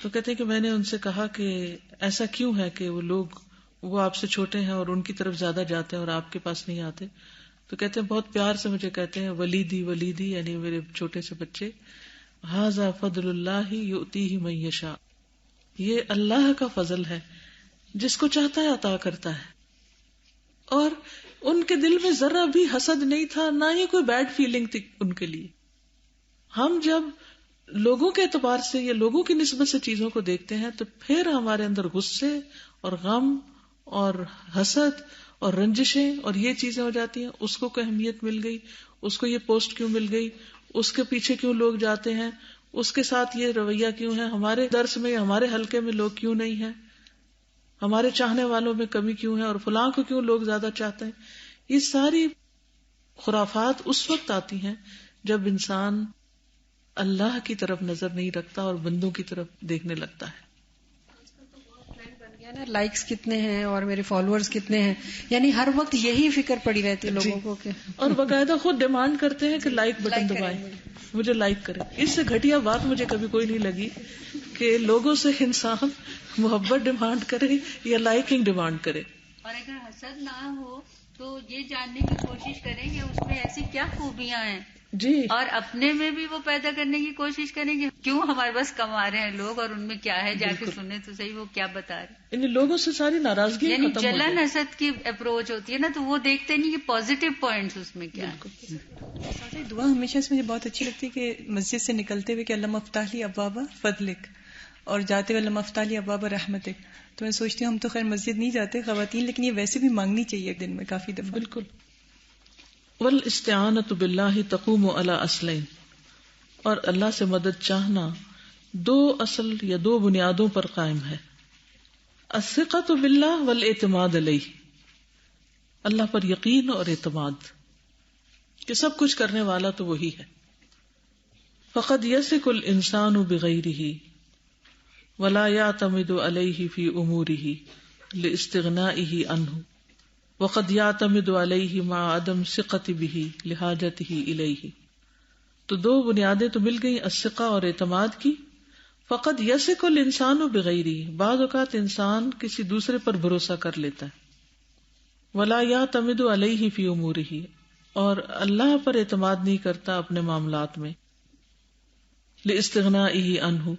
تو کہتے ہیں کہ میں نے ان سے کہا کہ ایسا کیوں ہے کہ وہ لوگ وہ آپ سے چھوٹے ہیں اور ان کی طرف زیادہ جاتے ہیں اور آپ کے پاس نہیں آتے، تو کہتے ہیں بہت پیار سے مجھے کہتے ہیں ولیدی ولیدی، یعنی میرے چھوٹے سے بچے، ھذا فضل اللہ یؤتیہ من یشاء، یہ اللہ کا فضل ہے، جس کو چاہتا ہے عطا کرتا ہے. اور ان کے دل میں ذرا بھی حسد نہیں تھا، نہ ہی کوئی بیڈ فیلنگ تھی ان کے لیے. ہم جب لوگوں کے اعتبار سے یا لوگوں کی نسبت سے چیزوں کو دیکھتے ہیں تو پھر ہمارے اندر غصے اور غم اور حسد اور رنجشیں اور یہ چیزیں ہو جاتی ہیں. اس کو کوئی اہمیت مل گئی، اس کو یہ پوسٹ کیوں مل گئی، اس کے پیچھے کیوں لوگ جاتے ہیں، اس کے ساتھ یہ رویہ کیوں ہے، ہمارے درس میں ہمارے حلقے میں لوگ کیوں نہیں ہیں، ہمارے چاہنے والوں میں کمی کیوں ہے، اور فلاں کو کیوں لوگ زیادہ چاہتے ہیں. یہ ساری خرافات اس وقت آتی ہیں جب انسان اللہ کی طرف نظر نہیں رکھتا اور بندوں کی طرف دیکھنے لگتا ہے. لائکس کتنے ہیں اور میرے فالوورز کتنے ہیں، یعنی ہر وقت یہی فکر پڑی رہتی ہے لوگوں کو. اور باقاعدہ خود ڈیمانڈ کرتے ہیں کہ لائک بٹن دبائیں، مجھے لائک کریں. اس سے گھٹیا بات مجھے کبھی کوئی نہیں لگی کہ لوگوں سے انسان محبت ڈیمانڈ کرے یا لائکنگ ڈیمانڈ کرے. اور اگر حسد نہ ہو تو یہ جاننے کی کوشش کریں کہ اس میں ایسی کیا خوبیاں ہیں جی، اور اپنے میں بھی وہ پیدا کرنے کی کوشش کریں کہ کیوں ہمارے پاس کما رہے ہیں لوگ اور ان میں کیا ہے، جا کے سنیں تو صحیح وہ کیا بتا رہے ہیں. ان لوگوں سے ساری ناراضگی یعنی ختم ہو جلن جائے. حسد کی اپروچ ہوتی ہے نا، تو وہ دیکھتے نہیں کہ پازیٹیو پوائنٹس اس میں کیا ہے. دعا ہمیشہ اس مجھے بہت اچھی لگتی ہے کہ مسجد سے نکلتے ہوئے کہ اللہ مفتاح لی ابواب فضلک، اور جاتے ہوئے اللہ مفتاح لی ابواب رحمتک. تو میں سوچتی ہوں ہم تو خیر مسجد نہیں جاتے خواتین، لیکن یہ ویسے بھی مانگنی چاہیے دن میں کافی دفعہ. بالکل. والاستعانۃ باللہ تقوم علی اصلین، اور اللہ سے مدد چاہنا دو اصل یا دو بنیادوں پر قائم ہے. الثقۃ باللہ والاعتماد علیہ، اللہ پر یقین اور اعتماد کہ سب کچھ کرنے والا تو وہی ہے. فقد یثق الانسان بغیرہ ولا یعتمد علیہ فی امورہ لاستغنائہ عنہ، وقد یعتمد علیہ مع عدم ثقۃ بہ لحاجتہ الیہ. تو دو بنیادیں تو مل گئی الثقہ اور اعتماد کی. فقد یثق الانسان بغیرہ، بعض اوقات انسان کسی دوسرے پر بھروسہ کر لیتا ہے. ولا یعتمد علیہ فی امورہ، اور اللہ پر اعتماد نہیں کرتا اپنے معاملات میں. لاستغنائہ عنہ،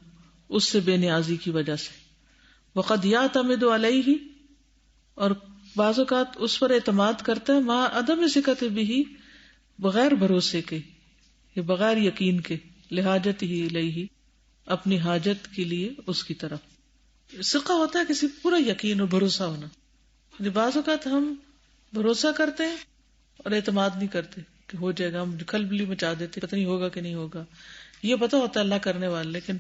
اس سے بے نیازی کی وجہ سے. وقد یعتمد علیہ، اور بعض اوقات اس پر اعتماد کرتا ہے مع عدم ثقۃ بہ، بغیر بھروسے کے یا بغیر یقین کے، لحاجتہ الیہ، اپنی حاجت کے لیے اس کی طرف. ثقہ ہوتا ہے کسی پورا یقین اور بھروسہ ہونا. بعض اوقات ہم بھروسہ کرتے ہیں اور اعتماد نہیں کرتے کہ ہو جائے گا، ہم کھلبلی مچا دیتے پتہ نہیں ہوگا کہ نہیں ہوگا. یہ پتہ ہوتا ہے اللہ کرنے والا، لیکن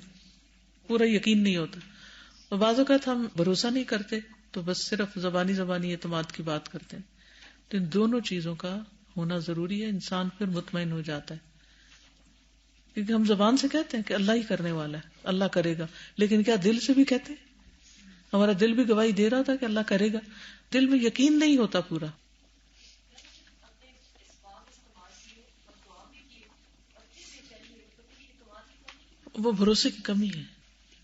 پورا یقین نہیں ہوتا. اور بعض اوقات ہم بھروسہ نہیں کرتے تو بس صرف زبانی اعتماد کی بات کرتے ہیں. تو ان دونوں چیزوں کا ہونا ضروری ہے، انسان پھر مطمئن ہو جاتا ہے. کیونکہ ہم زبان سے کہتے ہیں کہ اللہ ہی کرنے والا ہے، اللہ کرے گا، لیکن کیا دل سے بھی کہتے ہیں؟ ہمارا دل بھی گواہی دے رہا تھا کہ اللہ کرے گا، دل میں یقین نہیں ہوتا پورا. وہ بھروسے کی کمی ہے،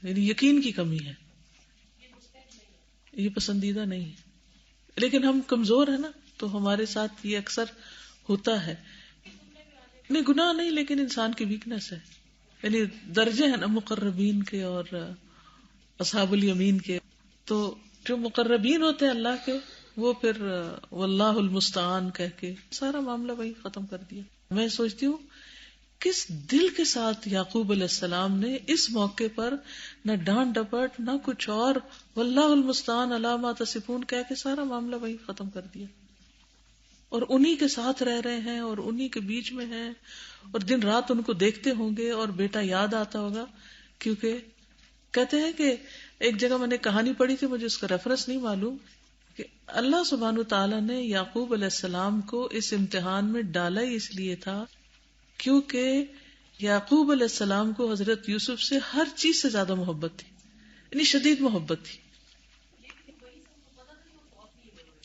یعنی یقین کی کمی ہے، یہ پسندیدہ نہیں ہے. لیکن ہم کمزور ہیں نا، تو ہمارے ساتھ یہ اکثر ہوتا ہے. نہیں گناہ نہیں، لیکن انسان کی ویکنس ہے. یعنی درجے ہیں نا مقربین کے اور اصحاب الیمین کے. تو جو مقربین ہوتے ہیں اللہ کے، وہ پھر واللہ المستعان کہہ کے سارا معاملہ وہی ختم کر دیا. میں سوچتی ہوں کس دل کے ساتھ یعقوب علیہ السلام نے اس موقع پر نہ ڈانٹ ڈپٹ نہ کچھ اور، واللہ المستعان علی ما تصفون کہہ کے سارا معاملہ وہی ختم کر دیا. اور انہی کے ساتھ رہ رہے ہیں اور انہی کے بیچ میں ہیں اور دن رات ان کو دیکھتے ہوں گے اور بیٹا یاد آتا ہوگا. کیونکہ کہتے ہیں کہ ایک جگہ میں نے کہانی پڑھی تھی، مجھے اس کا ریفرنس نہیں معلوم، کہ اللہ سبحانہ تعالیٰ نے یعقوب علیہ السلام کو اس امتحان میں ڈالا ہی اس لیے تھا کیونکہ یعقوب علیہ السلام کو حضرت یوسف سے ہر چیز سے زیادہ محبت تھی، یعنی شدید محبت تھی.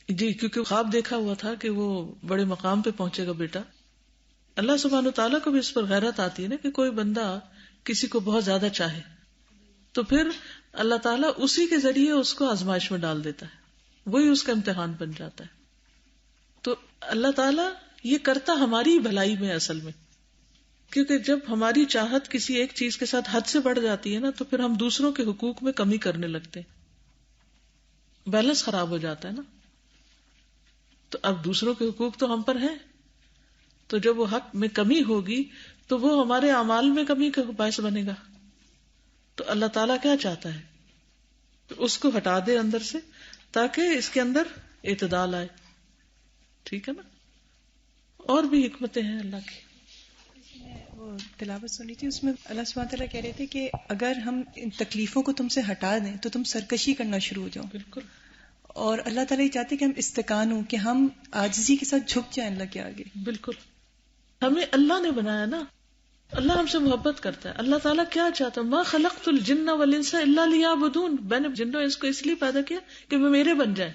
جی، کیونکہ خواب دیکھا ہوا تھا کہ وہ بڑے مقام پہ پہنچے گا بیٹا. اللہ سبحانہ تعالیٰ کو بھی اس پر غیرت آتی ہے نا کہ کوئی بندہ کسی کو بہت زیادہ چاہے تو پھر اللہ تعالیٰ اسی کے ذریعے اس کو آزمائش میں ڈال دیتا ہے. وہی اس کا امتحان بن جاتا ہے. تو اللہ تعالیٰ یہ کرتا ہماری بھلائی میں اصل میں، کیونکہ جب ہماری چاہت کسی ایک چیز کے ساتھ حد سے بڑھ جاتی ہے نا تو پھر ہم دوسروں کے حقوق میں کمی کرنے لگتے ہیں، بیلنس خراب ہو جاتا ہے نا. تو اب دوسروں کے حقوق تو ہم پر ہیں، تو جب وہ حق میں کمی ہوگی تو وہ ہمارے اعمال میں کمی کا باعث بنے گا. تو اللہ تعالیٰ کیا چاہتا ہے؟ تو اس کو ہٹا دے اندر سے تاکہ اس کے اندر اعتدال آئے. ٹھیک ہے نا؟ اور بھی حکمتیں ہیں اللہ کی. وہ تلاوت سنی تھی، اس میں اللہ سبحانہ تعالیٰ کہہ رہے تھے کہ اگر ہم ان تکلیفوں کو تم سے ہٹا دیں تو تم سرکشی کرنا شروع ہو جاؤ. بالکل. اور اللہ تعالیٰ یہ چاہتے کہ ہم استقان ہوں، کہ ہم عاجزی کے ساتھ جھک جائیں اللہ کے آگے. بالکل. ہمیں اللہ نے بنایا نا، اللہ ہم سے محبت کرتا ہے. اللہ تعالیٰ کیا چاہتا ہے؟ ما خلقت الجن والانس الا لیعبدون. میں نے جن و انس کو اس لیے پیدا کیا کہ وہ میرے بن جائیں.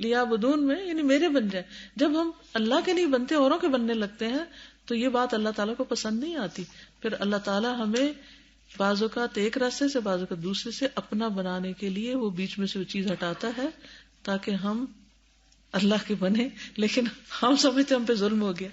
لیعبدون میں یعنی میرے بن جائیں. جب ہم اللہ کے نہیں بنتے اوروں کے بننے لگتے ہیں تو یہ بات اللہ تعالیٰ کو پسند نہیں آتی. پھر اللہ تعالیٰ ہمیں بعض اوقات ایک راستے سے بعض اوقات دوسرے سے اپنا بنانے کے لیے وہ بیچ میں سے وہ چیز ہٹاتا ہے تاکہ ہم اللہ کے بنے، لیکن ہم سمجھتے ہم پہ ظلم ہو گیا.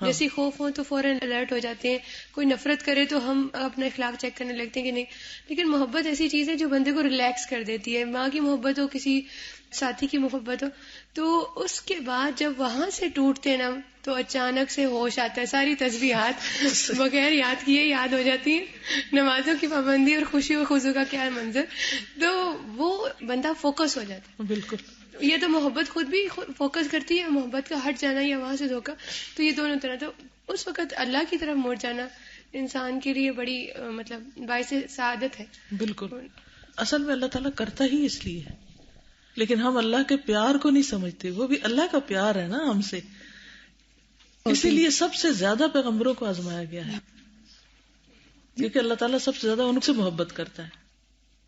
جیسے خوف ہو تو فوراً الرٹ ہو جاتے ہیں، کوئی نفرت کرے تو ہم اپنا اخلاق چیک کرنے لگتے ہیں کہ نہیں. لیکن محبت ایسی چیز ہے جو بندے کو ریلیکس کر دیتی ہے. ماں کی محبت ہو، کسی ساتھی کی محبت ہو، تو اس کے بعد جب وہاں سے ٹوٹتے نا تو اچانک سے ہوش آتا ہے. ساری تسبیحات بغیر یاد کیے یاد ہو جاتی ہیں، نمازوں کی پابندی اور خوشی و خضوع کا کیا منظر، تو وہ بندہ فوکس ہو جاتا ہے. بالکل. یہ تو محبت خود بھی فوکس کرتی ہے، محبت کا ہٹ جانا یا وہاں سے دھوکا، تو یہ دونوں طرح. تو اس وقت اللہ کی طرف موڑ جانا انسان کے لیے بڑی مطلب باعث سعادت ہے. بالکل. اصل میں اللہ تعالیٰ کرتا ہی اس لیے ہے، لیکن ہم اللہ کے پیار کو نہیں سمجھتے. وہ بھی اللہ کا پیار ہے نا ہم سے، اسی لیے سب سے زیادہ پیغمبروں کو آزمایا گیا ہے، کیونکہ اللہ تعالیٰ سب سے زیادہ ان سے محبت کرتا ہے.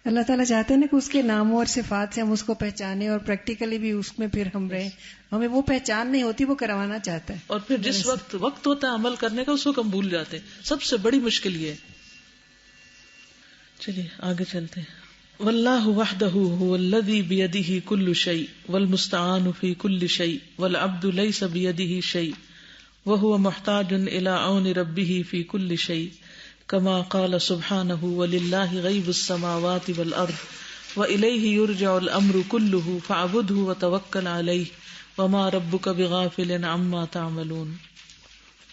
اللہ تعالیٰ چاہتے ہیں نا کہ اس کے ناموں اور صفات سے ہم اس کو پہچانے اور پریکٹیکلی بھی اس میں پھر ہم رہیں. ہمیں وہ پہچان نہیں ہوتی، وہ کروانا چاہتا ہے. اور پھر جس وقت ہوتا ہے عمل کرنے کا اس کو ہم بھول جاتے ہیں. سب سے بڑی مشکل یہ ہے. چلیے آگے چلتے ہیں. واللہ وحدہ هو الذی بیدہ کل شیء والمستعان فی کل شیء والعبد لیس بیدہ شیء وهو محتاج الی عون ربہ فی کل شیء کما قال سبحانہ وللہ غیب السماوات والارض والیہ یرجع الامر کلہ فاعبدہ وتوکل علیہ وما ربک بغافل عما تعملون.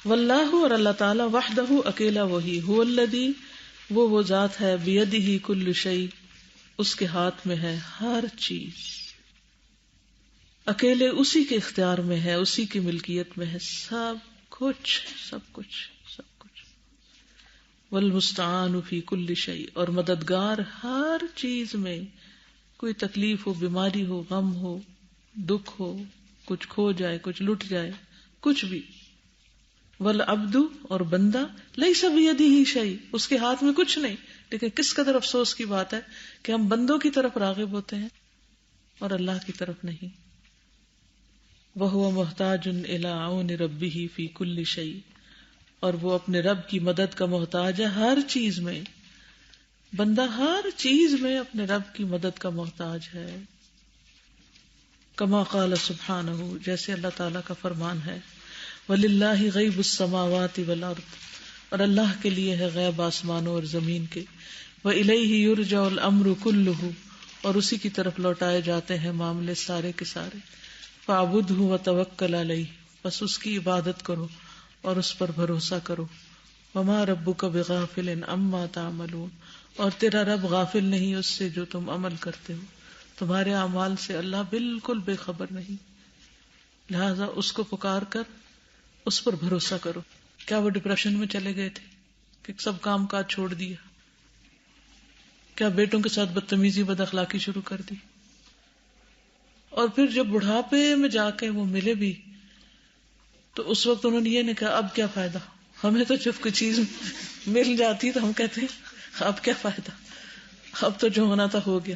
واللہ اور اللہ تعالی وحدہ اکیلا وہی، هو الذی وہ ذات ہے، بیدہ کل شیء اس کے ہاتھ میں ہے ہر چیز، اکیلے اسی کے اختیار میں ہے، اسی کی ملکیت میں ہے سب کچھ. والمستعان فی کل شیء اور مددگار ہر چیز میں. کوئی تکلیف ہو، بیماری ہو، غم ہو، دکھ ہو، کچھ کھو جائے، کچھ لٹ جائے، کچھ بھی. والعبد اور بندہ لیس بیدہ شیء اس کے ہاتھ میں کچھ نہیں. لیکن کس قدر افسوس کی بات ہے کہ ہم بندوں کی طرف راغب ہوتے ہیں اور اللہ کی طرف نہیں. وَهُوَ مُحْتَاجٌ إِلَىٰ عَوْنِ رَبِّهِ فِي كُلِّ شَيْءٍ اور وہ اپنے رب کی مدد کا محتاج ہے ہر چیز میں. بندہ ہر چیز میں اپنے رب کی مدد کا محتاج ہے. کما قال سبحانہ جیسے اللہ تعالیٰ کا فرمان ہے، وَلِلَّهِ غَيْبُ السَّمَاوَاتِ وَالْأَرْضِ اور اللہ کے لیے ہے غیب آسمانوں اور زمین کے. وَإِلَيْهِ يُرْجَعُ الْأَمْرُ كُلُّهُ اور اسی کی طرف لوٹائے جاتے ہیں معاملے سارے کے سارے. فَاعْبُدْهُ وَتَوَكَّلْ عَلَيْهِ بس اس کی عبادت کرو اور اس پر بھروسہ کرو. وَمَا رَبُّكَ بِغَافِلٍ عَمَّا تَعْمَلُونَ اور تیرا رب غافل نہیں اس سے جو تم عمل کرتے ہو. تمہارے اعمال سے اللہ بالکل بے خبر نہیں، لہذا اس کو پکار کر اس پر بھروسہ کرو. کیا وہ ڈپریشن میں چلے گئے تھے کہ سب کام کاج چھوڑ دیا؟ کیا بیٹوں کے ساتھ بدتمیزی بد اخلاقی شروع کر دی؟ اور پھر جب بڑھاپے میں جا کے وہ ملے بھی تو اس وقت انہوں نے یہ نہیں کہا اب کیا فائدہ، ہمیں تو جب کوئی چیز مل جاتی تو ہم کہتے ہیں اب کیا فائدہ، اب تو جو ہونا تھا ہو گیا،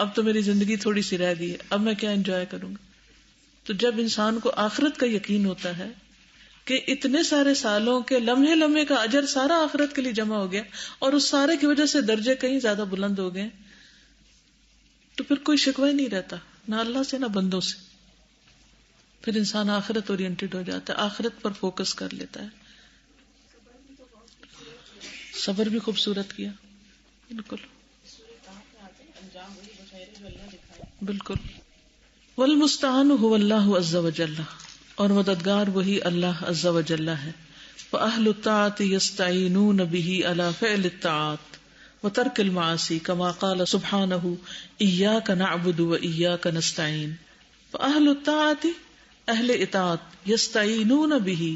اب تو میری زندگی تھوڑی سی رہ گئی ہے، اب میں کیا انجوائے کروں گا. تو جب انسان کو آخرت کا یقین ہوتا ہے کہ اتنے سارے سالوں کے لمحے لمحے کا اجر سارا آخرت کے لیے جمع ہو گیا اور اس سارے کی وجہ سے درجے کہیں زیادہ بلند ہو گئے، تو پھر کوئی شکوہ ہی نہیں رہتا، نہ اللہ سے نہ بندوں سے. پھر انسان آخرت اورینٹڈ ہو جاتا ہے، آخرت پر فوکس کر لیتا ہے. صبر بھی خوبصورت کیا، بالکل بالکل. والمستعان هو اللہ عز وجل، اور مددگار وہی اللہ عز وجل ہے. فأهل الطاعة يستعينون به على فعل الطاعات وترك المعاصي كما قال سبحانه إياك نعبد وإياك نستعين. فأهل الطاعة اہل اطاعت یستعینون به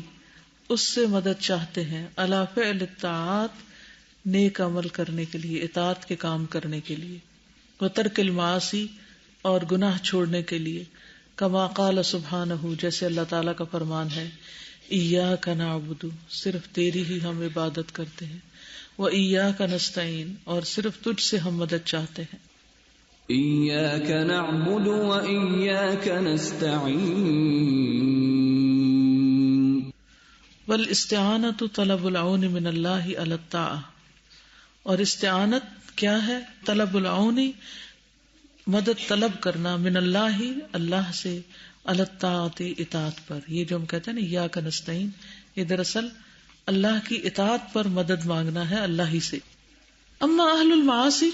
اس سے مدد چاہتے ہیں، علی فعل الطاعات نیک عمل کرنے کے لیے، اطاعت کے کام کرنے کے لیے، وترک المعاصی اور گناہ چھوڑنے کے لیے، کما قال سبحانہ جیسے اللہ تعالیٰ کا فرمان ہے، ایاک نعبد صرف تیری ہی ہم عبادت کرتے ہیں، وایاک نستعین اور صرف تجھ سے ہم مدد چاہتے ہیں. ایاک نعبد وایاک نستعین. والاستعانۃ طلب العون من اللہ علی الطاعہ، اور استعانت کیا ہے؟ طلب العون مدد طلب کرنا، من اللہ اللہ سے، علی الطاعۃ اطاعت پر. یہ جو ہم کہتے ہیں نا ایاک نستعین، یہ دراصل اللہ کی اطاعت پر مدد مانگنا ہے اللہ ہی سے. اما اہل المعاصی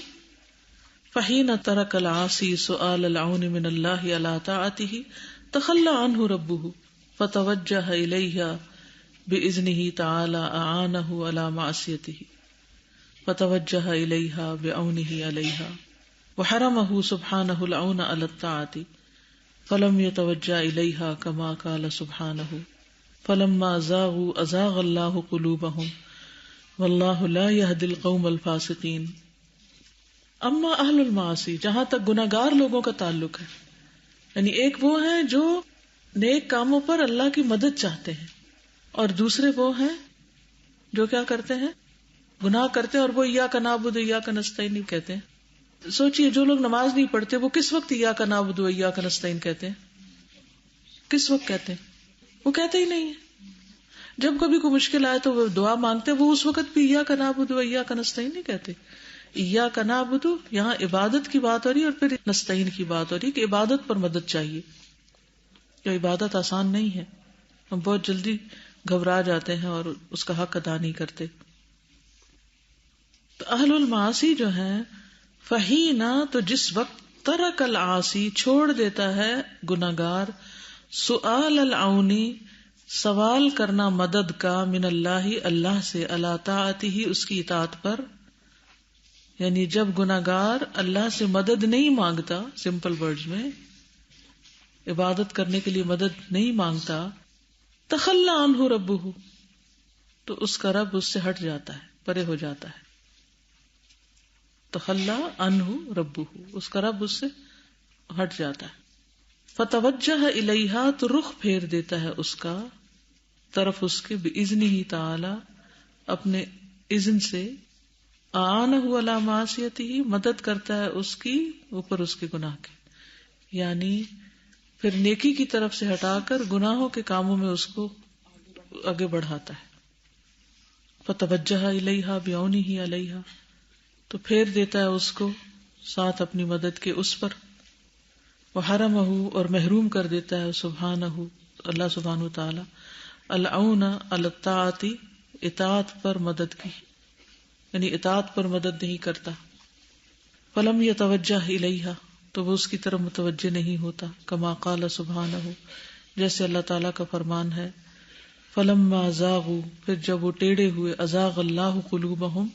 فحین ترک العاصی سؤال العون من اللہ علی طاعتہ تخلی عنہ ربہ فتوجہ الیہ بإذنہ تعالی اعانہ علی معصیتہ فتوجہ الیہ بعونہ علیہا وحرمہ سبحانہ العون علی الطاعۃ فلم یتوجہ الیہا کما قال سبحانہ فلما زاغوا ازاغ اللہ قلوبہم واللہ لا یہدی القوم الفاسقین. اما اہل المعاصی، جہاں تک گناہگار لوگوں کا تعلق ہے، یعنی ایک وہ ہیں جو نیک کاموں پر اللہ کی مدد چاہتے ہیں، اور دوسرے وہ ہیں جو کیا کرتے ہیں؟ گناہ کرتے ہیں، اور وہ ایاک نعبد وایاک نستعین نہیں کہتے ہیں. سوچئے جو لوگ نماز نہیں پڑھتے وہ کس وقت ایاک نعبد وایاک نستعین کہتے ہیں؟ کس وقت کہتے ہیں؟ وہ کہتے ہی نہیں ہے. جب کبھی کوئی مشکل آئے تو وہ دعا مانگتے، وہ اس وقت بھی ایاک نعبد وایاک نستعین نہیں کہتے. ایاک نعبد یہاں عبادت کی بات ہو رہی ہے، اور پھر نستعین کی بات ہو رہی ہے کہ عبادت پر مدد چاہیے. جو عبادت آسان نہیں ہے، ہم بہت جلدی گھبرا جاتے ہیں اور اس کا حق ادا نہیں کرتے. تو اہل المعاصی جو ہیں فہینا، تو جس وقت ترک العاصی چھوڑ دیتا ہے گناہگار، سؤال العونی سوال کرنا مدد کا، من اللہ اللہ سے، علی طاعتہ اس کی اطاعت پر. یعنی جب گناہگار اللہ سے مدد نہیں مانگتا، سمپل ورڈز میں عبادت کرنے کے لیے مدد نہیں مانگتا، تخلی عنہ ربہ تو اس کا رب اس سے ہٹ جاتا ہے، پرے ہو جاتا ہے. تخلی عنہ ربہ اس کا رب اس سے ہٹ جاتا ہے. فتوجہ الیہا تو رخ پھیر دیتا ہے اس کا طرف اس کے، باذنہ تعالی اپنے اذن سے، اعانہ علی معصیتہ مدد کرتا ہے اس کی اوپر اس کے گناہ کی، یعنی پھر نیکی کی طرف سے ہٹا کر گناہوں کے کاموں میں اس کو آگے بڑھاتا ہے. فتوجہ الیہا بعونہ علیہا تو پھیر دیتا ہے اس کو ساتھ اپنی مدد کے اس پر. وحرمہ اور محروم کر دیتا ہے سبحانہ اللہ سبحانہ تعالی، العون علی الطاعۃ اطاعت پر مدد کی، یعنی اطاعت پر مدد نہیں کرتا. فلم یتوجہ الیہا تو وہ اس کی طرف متوجہ نہیں ہوتا، کما قال سبحانہ جیسے اللہ تعالیٰ کا فرمان ہے، فلما زاغوا پھر جب وہ ٹیڑے ہوئے، ازاغ اللہ قلوبہم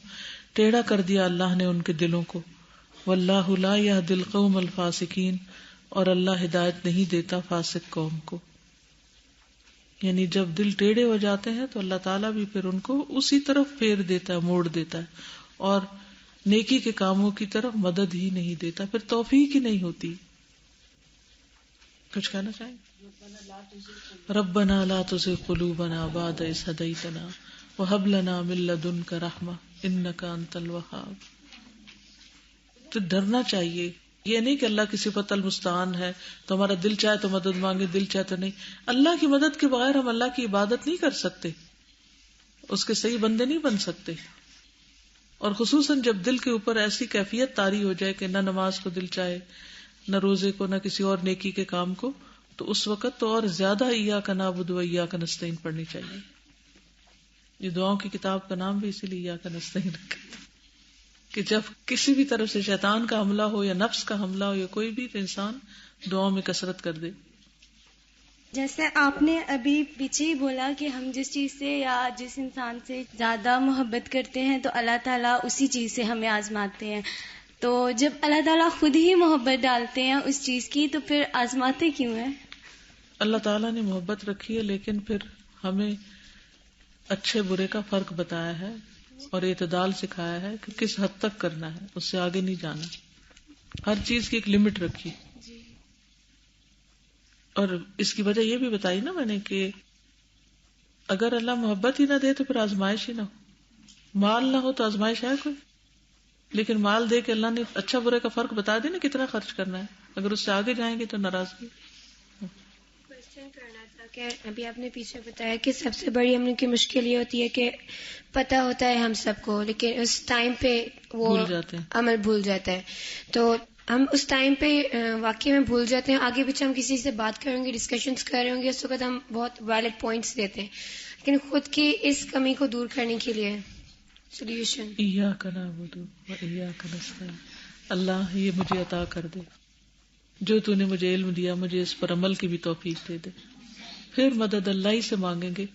ٹیڑھا کر دیا اللہ نے ان کے دلوں کو، واللہ لا یہدی القوم الفاسقین اور اللہ ہدایت نہیں دیتا فاسق قوم کو. یعنی جب دل ٹیڑھے ہو جاتے ہیں تو اللہ تعالیٰ بھی پھر ان کو اسی طرف پھیر دیتا ہے، موڑ دیتا ہے، اور نیکی کے کاموں کی طرف مدد ہی نہیں دیتا، پھر توفیق ہی نہیں ہوتی. کچھ کہنا چاہیں؟ ربنا لا تزغ قلوبنا بعد اذ ہدیتنا وہب لنا من لدنک رحمہ انک انت الوہاب. تو ڈرنا چاہیے یہ نہیں کہ اللہ کی صفت المستعان ہے تو ہمارا دل چاہے تو مدد مانگے، دل چاہے تو نہیں. اللہ کی مدد کے بغیر ہم اللہ کی عبادت نہیں کر سکتے، اس کے صحیح بندے نہیں بن سکتے. اور خصوصاً جب دل کے اوپر ایسی کیفیت طاری ہو جائے کہ نہ نماز کو دل چاہے، نہ روزے کو، نہ کسی اور نیکی کے کام کو، تو اس وقت تو اور زیادہ ایاک نعبد و ایاک نستعین پڑھنی چاہیے. یہ دعاؤں کی کتاب کا نام بھی اسی لیے ایاک نستعین رکھا کہ جب کسی بھی طرف سے شیطان کا حملہ ہو یا نفس کا حملہ ہو یا کوئی بھی، تو انسان دعاؤں میں کثرت کر دے. جیسے آپ نے ابھی پیچھے ہی بولا کہ ہم جس چیز سے یا جس انسان سے زیادہ محبت کرتے ہیں تو اللہ تعالیٰ اسی چیز سے ہمیں آزماتے ہیں. تو جب اللہ تعالیٰ خود ہی محبت ڈالتے ہیں اس چیز کی تو پھر آزماتے کیوں ہیں؟ اللہ تعالیٰ نے محبت رکھی ہے، لیکن پھر ہمیں اچھے برے کا فرق بتایا ہے اور اعتدال سکھایا ہے کہ کس حد تک کرنا ہے، اس سے آگے نہیں جانا. ہر چیز کی ایک لمٹ رکھی. اور اس کی وجہ یہ بھی بتائی نا میں نے کہ اگر اللہ محبت ہی نہ دے تو پھر آزمائش ہی نہ ہو. مال نہ ہو تو آزمائش ہے کوئی؟ لیکن مال دے کے اللہ نے اچھا برے کا فرق بتا دیا نا کتنا خرچ کرنا ہے. اگر اس سے آگے جائیں گے تو ناراضگی. کوشچن کرنا تھا کہ ابھی آپ نے پیچھے بتایا کہ سب سے بڑی ہم کی مشکل یہ ہوتی ہے کہ پتہ ہوتا ہے ہم سب کو، لیکن اس ٹائم پہ وہ عمل بھول جاتا ہے. تو ہم اس ٹائم پہ واقعی میں بھول جاتے ہیں. آگے پیچھے ہم کسی سے بات کریں گے، ڈسکشنز کر رہے ہوں گے، اس وقت ہم بہت ویلڈ پوائنٹس دیتے ہیں، لیکن خود کی اس کمی کو دور کرنے کے لیے سولوشن ایاک نعبد و ایاک نستعین. اللہ یہ مجھے عطا کر دے، جو تو نے مجھے علم دیا مجھے اس پر عمل کی بھی توفیق دے دے. پھر مدد اللہ ہی سے مانگیں گے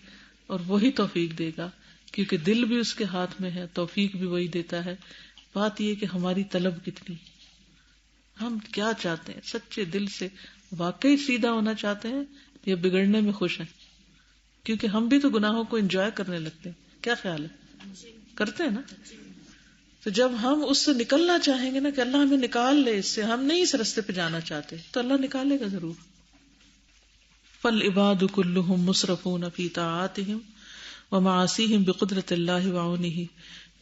اور وہی توفیق دے گا، کیونکہ دل بھی اس کے ہاتھ میں ہے، توفیق بھی وہی دیتا ہے. بات یہ کہ ہماری طلب کتنی، ہم کیا چاہتے ہیں، سچے دل سے واقعی سیدھا ہونا چاہتے ہیں یا بگڑنے میں خوش ہیں؟ کیونکہ ہم بھی تو گناہوں کو انجوائے کرنے لگتے ہیں. کیا خیال ہے؟ کرتے ہیں نا. تو جب ہم اس سے نکلنا چاہیں گے نا کہ اللہ ہمیں نکال لے اس سے، ہم نہیں اس رستے پہ جانا چاہتے، تو اللہ نکالے گا ضرور. فالعباد كلهم مسرفون في طاعاتهم ومعاصيهم بقدرة الله وعونه،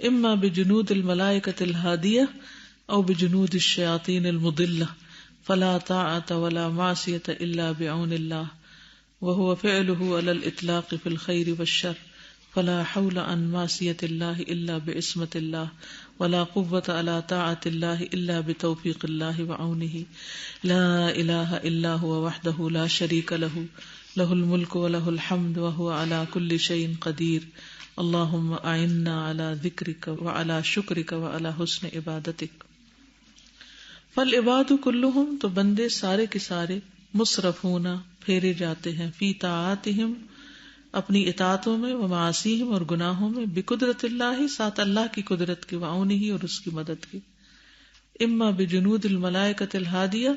اما بجنود الملائكة الهادية او بجنود الشياطين المضلة، فلا طاعة ولا معصية الا بعون الله، وهو فعله على الاطلاق في الخير والشر، فلا حول عن معصية الله الا بعصمة الله، ولا قوة على طاعة الله الا بتوفيق الله وعونه. لا اله الا هو وحده لا شريك له، له الملك وله الحمد وهو على كل شيء قدير. اللهم اعنا على ذكرك وعلى شكرك وعلى حسن عبادتك. فالعباد كلهم، تو بندے سارے کے سارے، مصرفون پھیرے جاتے ہیں، فی طاعاتهم اپنی اطاعتوں میں، ومعاصیہم اور گناہوں میں، بقدرت اللہ ساتھ اللہ کی قدرت کی، وعونہ اور اس کی مدد کی. اما بجنود الملائکۃ الہادیہ،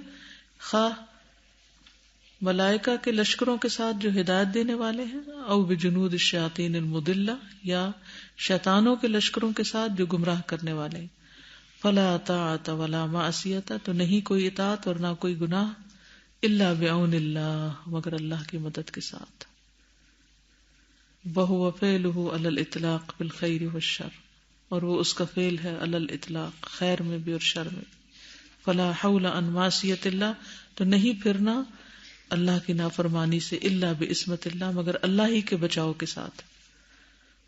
خواہ ملائکہ کے لشکروں کے ساتھ جو ہدایت دینے والے ہیں، او بجنود الشیاطین المضلہ، یا شیطانوں کے لشکروں کے ساتھ جو گمراہ کرنے والے ہیں. فلا طاعۃ ولا معصیۃ، تو نہیں کوئی اطاعت اور نہ کوئی گناہ، الا بعون اللہ، مگر اللہ کی مدد کے ساتھ. وَهُوَ فِعْلُهُ عَلَى الْإِطْلَاقِ بِالْخَيْرِ وَالشَّرِّ، اور وہ اس کا فعل ہے علی الاطلاق، خیر میں بھی اور شر میں. فلا حول عن معصیت اللہ، تو نہیں پھرنا اللہ کی نافرمانی سے، الا بعصمت اللہ، مگر اللہ ہی کے بچاؤ کے ساتھ.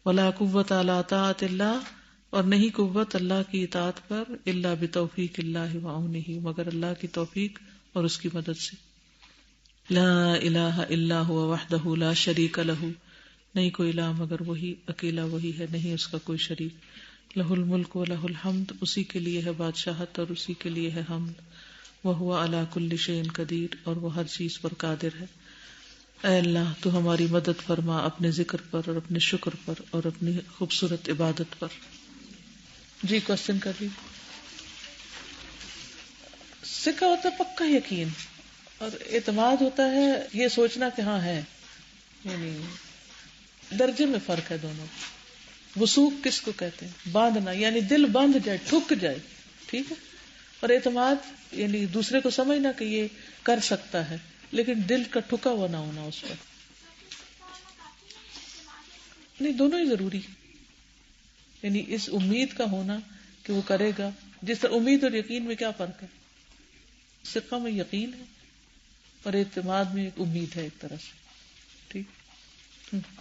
ولا قوت علی طاعت اللہ، اور نہیں قوت اللہ کی اطاعت پر، الا بتوفیق اللہ وعونہ، مگر اللہ کی توفیق اور اس کی مدد سے. لا الہ الا هو وحدہ لا شریک لہ، نہیں کوئی الہ مگر وہی، اکیلا وہی ہے، نہیں اس کا کوئی شریک. لہ الملک و لہ الحمد، اسی کے لیے ہے بادشاہت اور اسی کے لیے ہے حمد. وہو علی کل شیء قدیر، اور وہ ہر چیز پر قادر ہے. اے اللہ تو ہماری مدد فرما اپنے ذکر پر اور اپنے شکر پر اور اپنی خوبصورت عبادت پر. جی کوشچن کر لی. سکھا ہوتا ہے پکا یقین، اور اعتماد ہوتا ہے یہ سوچنا کہ ہاں ہے، یعنی درجے میں فرق ہے دونوں. وثوق کس کو کہتے ہیں؟ باندھنا، یعنی دل باندھ جائے، ٹھک جائے، ٹھیک ہے. اور اعتماد یعنی دوسرے کو سمجھنا کہ یہ کر سکتا ہے، لیکن دل کا ٹھکا ہوا نہ ہونا اس پر. نہیں، دونوں ہی ضروری، یعنی اس امید کا ہونا کہ وہ کرے گا. جس طرح امید اور یقین میں کیا فرق ہے؟ ثقہ میں یقین ہے اور اعتماد میں ایک امید ہے ایک طرح سے. ٹھیک.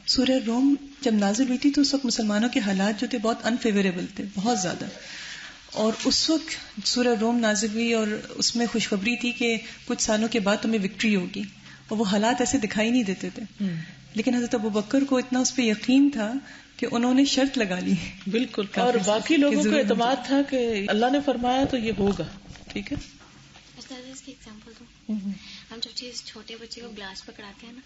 سورہ روم جب نازل ہوئی تھی تو اس وقت مسلمانوں کے حالات جو تھے بہت انفیوریبل تھے، بہت زیادہ. اور اس وقت سورہ روم نازل ہوئی اور اس میں خوشخبری تھی کہ کچھ سالوں کے بعد تمہیں وکٹری ہوگی، اور وہ حالات ایسے دکھائی نہیں دیتے تھے. لیکن حضرت ابوبکر کو اتنا اس پہ یقین تھا کہ انہوں نے شرط لگا لی. بالکل. اور باقی لوگوں کو اعتماد تھا کہ اللہ نے فرمایا تو یہ ہوگا. ٹھیک ہے. اس کی ایگزامپل دوں. ہم جب چیز چھوٹے بچے کو گلاس پکڑاتے ہیں نا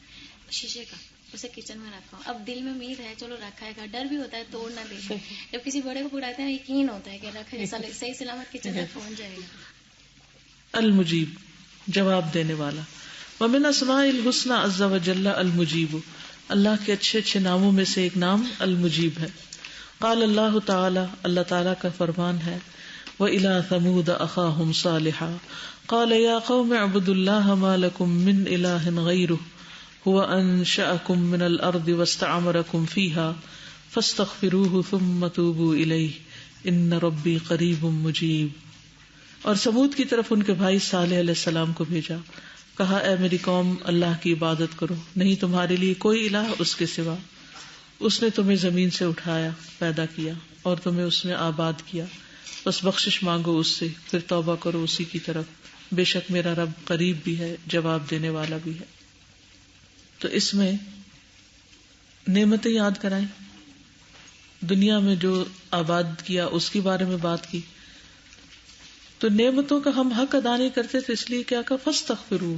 شیشے کا، اسے کچن میں رکھا ہوں، اب دل میں امید ہے چلو رکھا ہے گا، ڈر بھی ہوتا ہے توڑ نہ دے. جب کسی بڑے کو پکڑاتے ہیں یقین ہوتا ہے کہ رکھا صحیح سلامت کچن میں پہنچ جائے گا. المجیب، جواب دینے والا. ومن اسماء الحسنى عز وجل المجیب، اللہ کے اچھے اچھے ناموں میں سے ایک نام المجیب ہے. قال اللہ تعالی، اللہ تعالی کا فرمان ہے، وَإِلَىٰ ثَمُودَ أَخَاهُمْ صَالِحًا قَالَ يَا قَوْمِ اعْبُدُوا اللَّهَ مَا لَكُم مِّنْ إِلَٰهٍ غَيْرُهُ هُوَ أَنشَأَكُم مِّنَ الْأَرْضِ وَاسْتَعْمَرَكُم فِيهَا فَاسْتَغْفِرُوهُ ثُمَّ تُوبُوا إِلَيْهِ إِنَّ رَبِّي قَرِيبٌ مُّجِيبٌ. اور سمود کی طرف ان کے بھائی صالح علیہ السلام کو بھیجا، کہا اے میری قوم اللہ کی عبادت کرو، نہیں تمہارے لیے کوئی الہ اس کے سوا. اس نے تمہیں زمین سے اٹھایا، پیدا کیا اور تمہیں اس میں آباد کیا، بس بخشش مانگو اس سے، پھر توبہ کرو اسی کی طرف، بے شک میرا رب قریب بھی ہے، جواب دینے والا بھی ہے. تو اس میں نعمتیں یاد کرائیں، دنیا میں جو آباد کیا اس کے بارے میں بات کی. تو نعمتوں کا ہم حق ادا نہیں کرتے تو اس لیے کیا کہا، فاستغفروہ،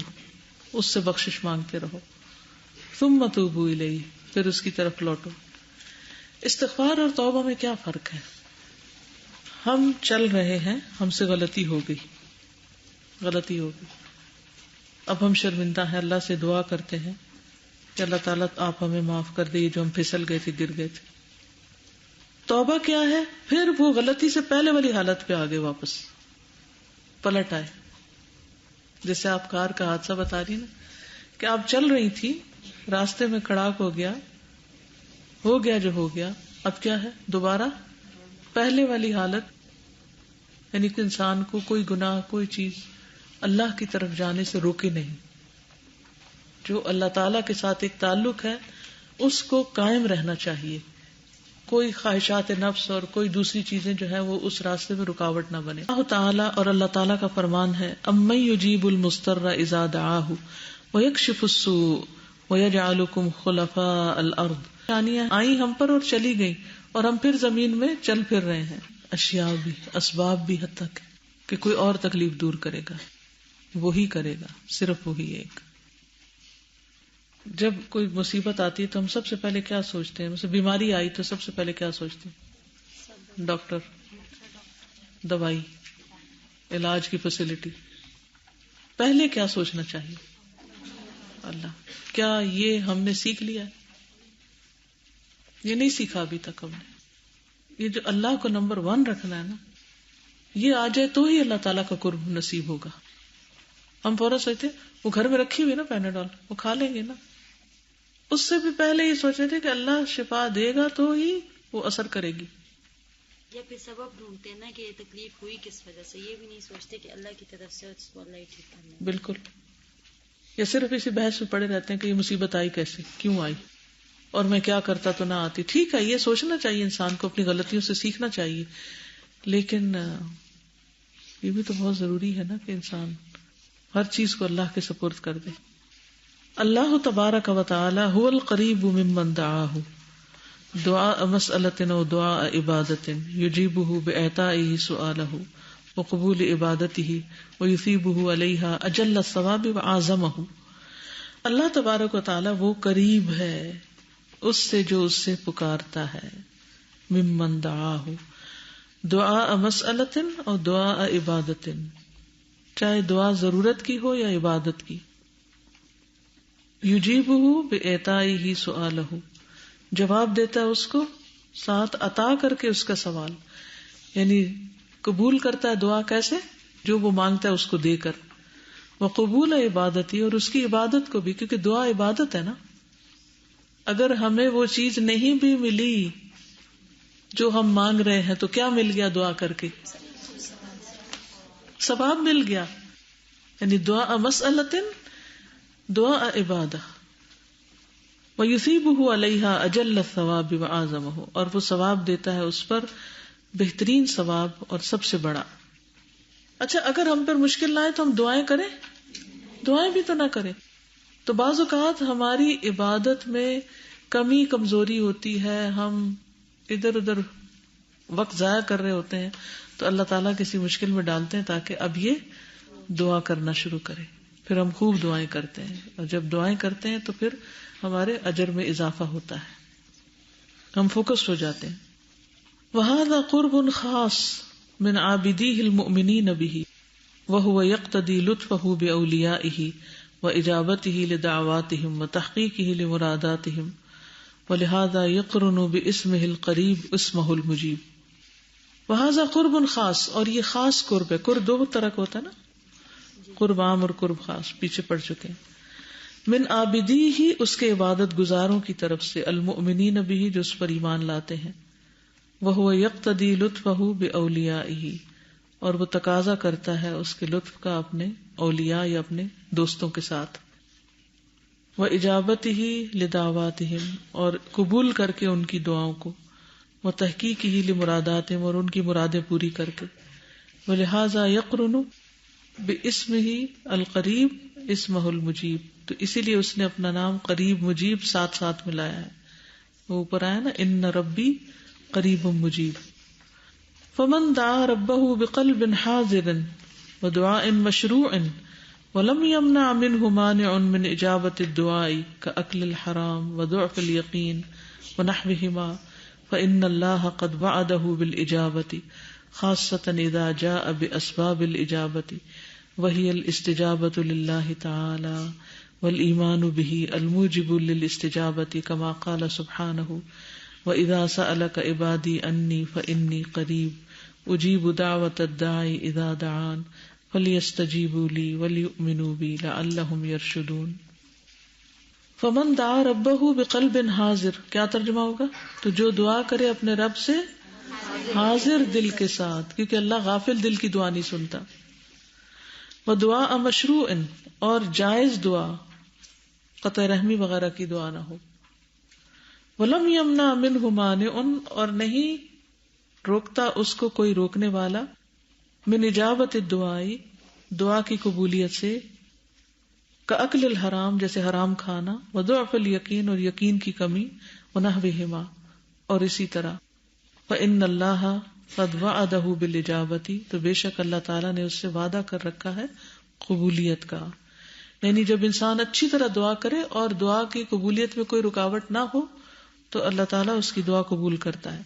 اس سے بخشش مانگتے رہو، ثم توبوا الیہ، پھر اس کی طرف لوٹو. استغفار اور توبہ میں کیا فرق ہے؟ ہم چل رہے ہیں، ہم سے غلطی ہو گئی، اب ہم شرمندہ ہیں، اللہ سے دعا کرتے ہیں کہ اللہ تعالیٰ آپ ہمیں معاف کر دے جو ہم پھسل گئے تھے، گر گئے تھے. توبہ کیا ہے؟ پھر وہ غلطی سے پہلے والی حالت پہ آگے واپس پلٹ آئے. جیسے آپ کار کا حادثہ بتا رہی نا کہ آپ چل رہی تھی، راستے میں کھڑاک ہو گیا جو ہو گیا، اب کیا ہے، دوبارہ پہلے والی حالت. یعنی کہ انسان کو کوئی گناہ، کوئی چیز اللہ کی طرف جانے سے روکے نہیں. جو اللہ تعالیٰ کے ساتھ ایک تعلق ہے اس کو قائم رہنا چاہیے. کوئی خواہشات نفس اور کوئی دوسری چیزیں جو ہیں وہ اس راستے میں رکاوٹ نہ بنے. اللہ تعالیٰ اور اللہ تعالیٰ کا فرمان ہے، امن یجیب المضطر اذا دعاہ ویکشف السوء ویجعلکم خلفاء الارض. یعنی آئی ہم پر اور چلی گئی اور ہم پھر زمین میں چل پھر رہے ہیں. اشیاء بھی، اسباب بھی، حد تک کہ کوئی اور تکلیف دور کرے گا، وہی کرے گا، صرف وہی ایک. جب کوئی مصیبت آتی ہے تو ہم سب سے پہلے کیا سوچتے ہیں؟ مثلا بیماری آئی تو سب سے پہلے کیا سوچتے ہیں؟ ڈاکٹر، دوائی، علاج کی فیسلٹی. پہلے کیا سوچنا چاہیے؟ اللہ. کیا یہ ہم نے سیکھ لیا ہے؟ یہ نہیں سیکھا ابھی تک ہم نے. یہ جو اللہ کو نمبر 1 رکھنا ہے نا، یہ آ جائے تو ہی اللہ تعالیٰ کا قرب نصیب ہوگا. ہم فوراً سوچتے وہ گھر میں رکھی ہوئی نا پیناڈول، وہ کھا لیں گے نا. اس سے بھی پہلے یہ سوچ رہے تھے کہ اللہ شفا دے گا تو ہی وہ اثر کرے گی. یا پھر سبب ڈھونڈتے نا کہ یہ تکلیف ہوئی کس وجہ سے، یہ بھی نہیں سوچتے کہ اللہ کی طرف سے اس کو اللہ ہی ٹھیک کرنا. بالکل. یا صرف اسی بحث میں پڑے رہتے ہیں کہ یہ مصیبت آئی کیسے، کیوں آئی، اور میں کیا کرتا تو نہ آتی. ٹھیک ہے، یہ سوچنا چاہیے، انسان کو اپنی غلطیوں سے سیکھنا چاہیے، لیکن یہ بھی تو بہت ضروری ہے نا کہ انسان ہر چیز کو اللہ کے سپرد کر دے. اللہ تبارک و تعالی هو القریب ممن دعاہ دعاء مسألۃ و دعاء عبادۃ یجیبہ بإعطائہ سؤالہ وقبول عبادتہ ویثیبہ علیہا اجل الثواب واعظمہ. اللہ تبارک و تعالی وہ قریب ہے اس سے جو اس سے پکارتا ہے. ممن دعاہ، دعاء مسألۃ اور دعاء عبادۃ، چاہے دعا ضرورت کی ہو یا عبادت کی. یجیبہ بإعطائہ سؤالہ، جواب دیتا ہے اس کو ساتھ عطا کر کے اس کا سوال. یعنی قبول کرتا ہے دعا کیسے؟ جو وہ مانگتا ہے اس کو دے کر. وقبول عبادتی، اور اس کی عبادت کو بھی، کیونکہ دعا عبادت ہے نا. اگر ہمیں وہ چیز نہیں بھی ملی جو ہم مانگ رہے ہیں تو کیا مل گیا؟ دعا کر کے ثواب مل گیا. یعنی دعا مسئلۃ دعا عبادہ وَيُثِيبُهُ عَلَيْهَا أَجَلَّ الثَّوَابِ وَأَعْظَمَهُ، اور وہ ثواب دیتا ہے اس پر بہترین ثواب اور سب سے بڑا. اچھا اگر ہم پر مشکل نہ آئے تو ہم دعائیں کریں؟ دعائیں بھی تو نہ کریں. تو بعض اوقات ہماری عبادت میں کمی کمزوری ہوتی ہے، ہم ادھر ادھر وقت ضائع کر رہے ہوتے ہیں، تو اللہ تعالیٰ کسی مشکل میں ڈالتے ہیں تاکہ اب یہ دعا کرنا شروع کرے. پھر ہم خوب دعائیں کرتے ہیں، اور جب دعائیں کرتے ہیں تو پھر ہمارے اجر میں اضافہ ہوتا ہے، ہم فوکسڈ ہو جاتے ہیں. وَهَذَا قُرْبٌ خَاصٌ مِنْ عَابِدِيهِ الْمُؤْمِنِينَ بِهِ وَهُوَ يَقْتَضِي لُطْفَهُ بِأَوْلِيَائِهِ وَإِجَابَتِهِ لِدَعْوَاتِهِمْ وَتَحْقِيقِهِ لِمُرَادَاتِهِمْ وَلِهَذَا يَقْرُنُ بِاسْمِهِ الْقَرِيبِ اسْمَهُ الْمُجِيبُ. وَهَذَا قُرْبٌ خاص، اور یہ خاص قرب ہے. قرب دو طرح کا ہوتا ہے نا، قرب عام اور قرب خاص، پیچھے پڑ چکے ہیں. من عابدی ہی، اس کے عبادت گزاروں کی طرف سے، المؤمنین بھی، جو اس پر ایمان لاتے ہیں. وہو یقتدی لطفہ باولیائہ، اور وہ تقاضا کرتا ہے اس کے لطف کا اپنے اولیاء یا اپنے دوستوں کے ساتھ. واجابتہ لدعواتہم، اور قبول کر کے ان کی دعاؤں کو. وتحقیقہ لمراداتہم، اور ان کی مرادیں پوری کر کے. ولہذا یقرن باسمہ القریب اسمہ المجیب، تو اسی لیے اس نے اپنا نام قریب مجیب ساتھ ساتھ ملایا ہے. وہ اوپر آیا نا، ان ربی قریب مجیب. فمن دعا ربہ بقلب حاضر ودعاء مشروع ولم يمنع منه مانع من اجابت الدعاء كأكل الحرام وضعف اليقين ونحوهما فإن الله قد وعده بالإجابة خاصة إذا جاء بأسباب الإجابة وهي الاستجابة لله تعالى والإيمان به الموجب للاستجابة كما قال سبحانه وإذا سألك عبادي أني فإني قريب أجيب دعوة الداعي إذا دعان فليستجيبوا لي وليؤمنوا بي لعلهم يرشدون. فمن دعا ربه بقلب حاضر، کیا ترجمہ ہوگا؟ تو جو دعا کرے اپنے رب سے حاضر دل کے ساتھ، کیونکہ اللہ غافل دل کی دعا نہیں سنتا. ودعاء مشروع، اور جائز دعا، قطع رحمی وغیرہ کی دعا نہ ہو. ولم یمنع منہ مانع، اور نہیں روکتا اس کو کوئی روکنے والا، من اجابت الدعائی، دعا کی قبولیت سے، کاکل الحرام، جیسے حرام کھانا، وضعف الیقین، اور یقین کی کمی، ونحوہما، اور اسی طرح. فإن اللہ قد وعدہ بالاجابۃ، تو بے شک اللہ تعالیٰ نے اس سے وعدہ کر رکھا ہے قبولیت کا. یعنی جب انسان اچھی طرح دعا کرے اور دعا کی قبولیت میں کوئی رکاوٹ نہ ہو تو اللہ تعالیٰ اس کی دعا قبول کرتا ہے.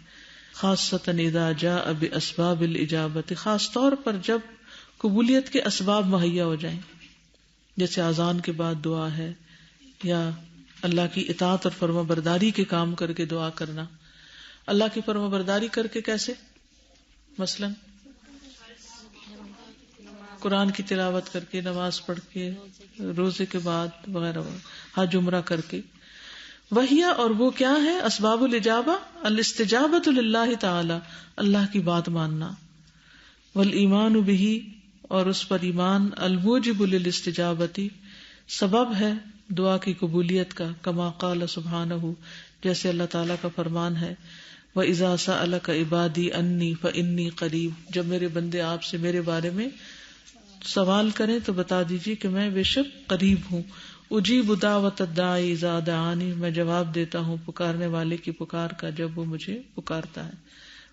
خاصۃ اذا جاء باسباب الاجابۃ، خاص طور پر جب قبولیت کے اسباب مہیا ہو جائیں، جیسے اذان کے بعد دعا ہے، یا اللہ کی اطاعت اور فرما برداری کے کام کر کے دعا کرنا. اللہ کی فرما برداری کر کے کیسے؟ مثلا قرآن کی تلاوت کر کے، نماز پڑھ کے، روزے کے بعد وغیرہ حج عمرہ کر کے. وہی، اور وہ کیا ہے؟ اسباب الاجابہ، الاستجابۃ للہ تعالی، اللہ کی بات ماننا. والایمان بہ، اور اس پر ایمان، الموجب للاستجابۃ، سبب ہے دعا کی قبولیت کا. کما قال سبحانہ، جیسے اللہ تعالیٰ کا فرمان ہے، وَإِذَا سَأَلَكَ عِبَادِي أَنِّي فَإِنِّي قَرِيب، جب میرے بندے آپ سے میرے بارے میں سوال کریں تو بتا دیجیے کہ میں بے شک قریب ہوں. اجیب دعوت الداعی اذا دعانی، میں جواب دیتا ہوں پکارنے والے کی پکار کا جب وہ مجھے پکارتا ہے.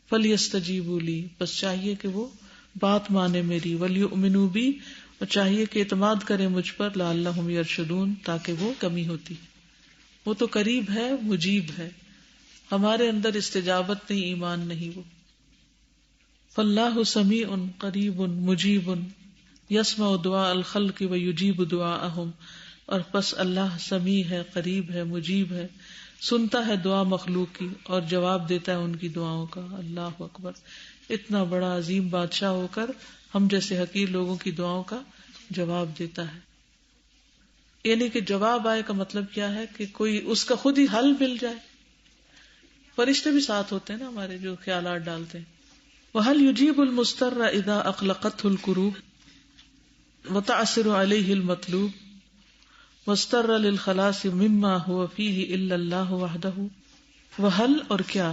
فلیستجیبوا لی، بس چاہیے کہ وہ بات مانے میری. ولیؤمنوا بی، اور چاہیے کہ اعتماد کریں مجھ پر. لعلہم یرشدون، تاکہ وہ کمی ہوتی. وہ تو قریب ہے، مجیب ہے، ہمارے اندر استجابت نہیں، ایمان نہیں. وہ فاللہ سمیع قریب مجیب یسمع دعاء الخلق ویجیب دعاءہم، اور پس اللہ سمیع ہے، قریب ہے، مجیب ہے، سنتا ہے دعا مخلوق کی اور جواب دیتا ہے ان کی دعاؤں کا. اللہ اکبر، اتنا بڑا عظیم بادشاہ ہو کر ہم جیسے حقیر لوگوں کی دعاؤں کا جواب دیتا ہے. یعنی کہ جواب آئے کا مطلب کیا ہے کہ کوئی اس کا خود ہی حل مل جائے. فرشتے بھی ساتھ ہوتے ہیں نا ہمارے، جو خیالات ڈالتے ہیں. وَهَلْ يُجِيبُ الْمُضْطَرَّ إِذَا أَقْلَقَتْهُ الْكُرُوبُ، وتعسر علیہ المطلوب واضطر للخلاص مما هو فيه الا اللہ وحدہ. وہل اور کیا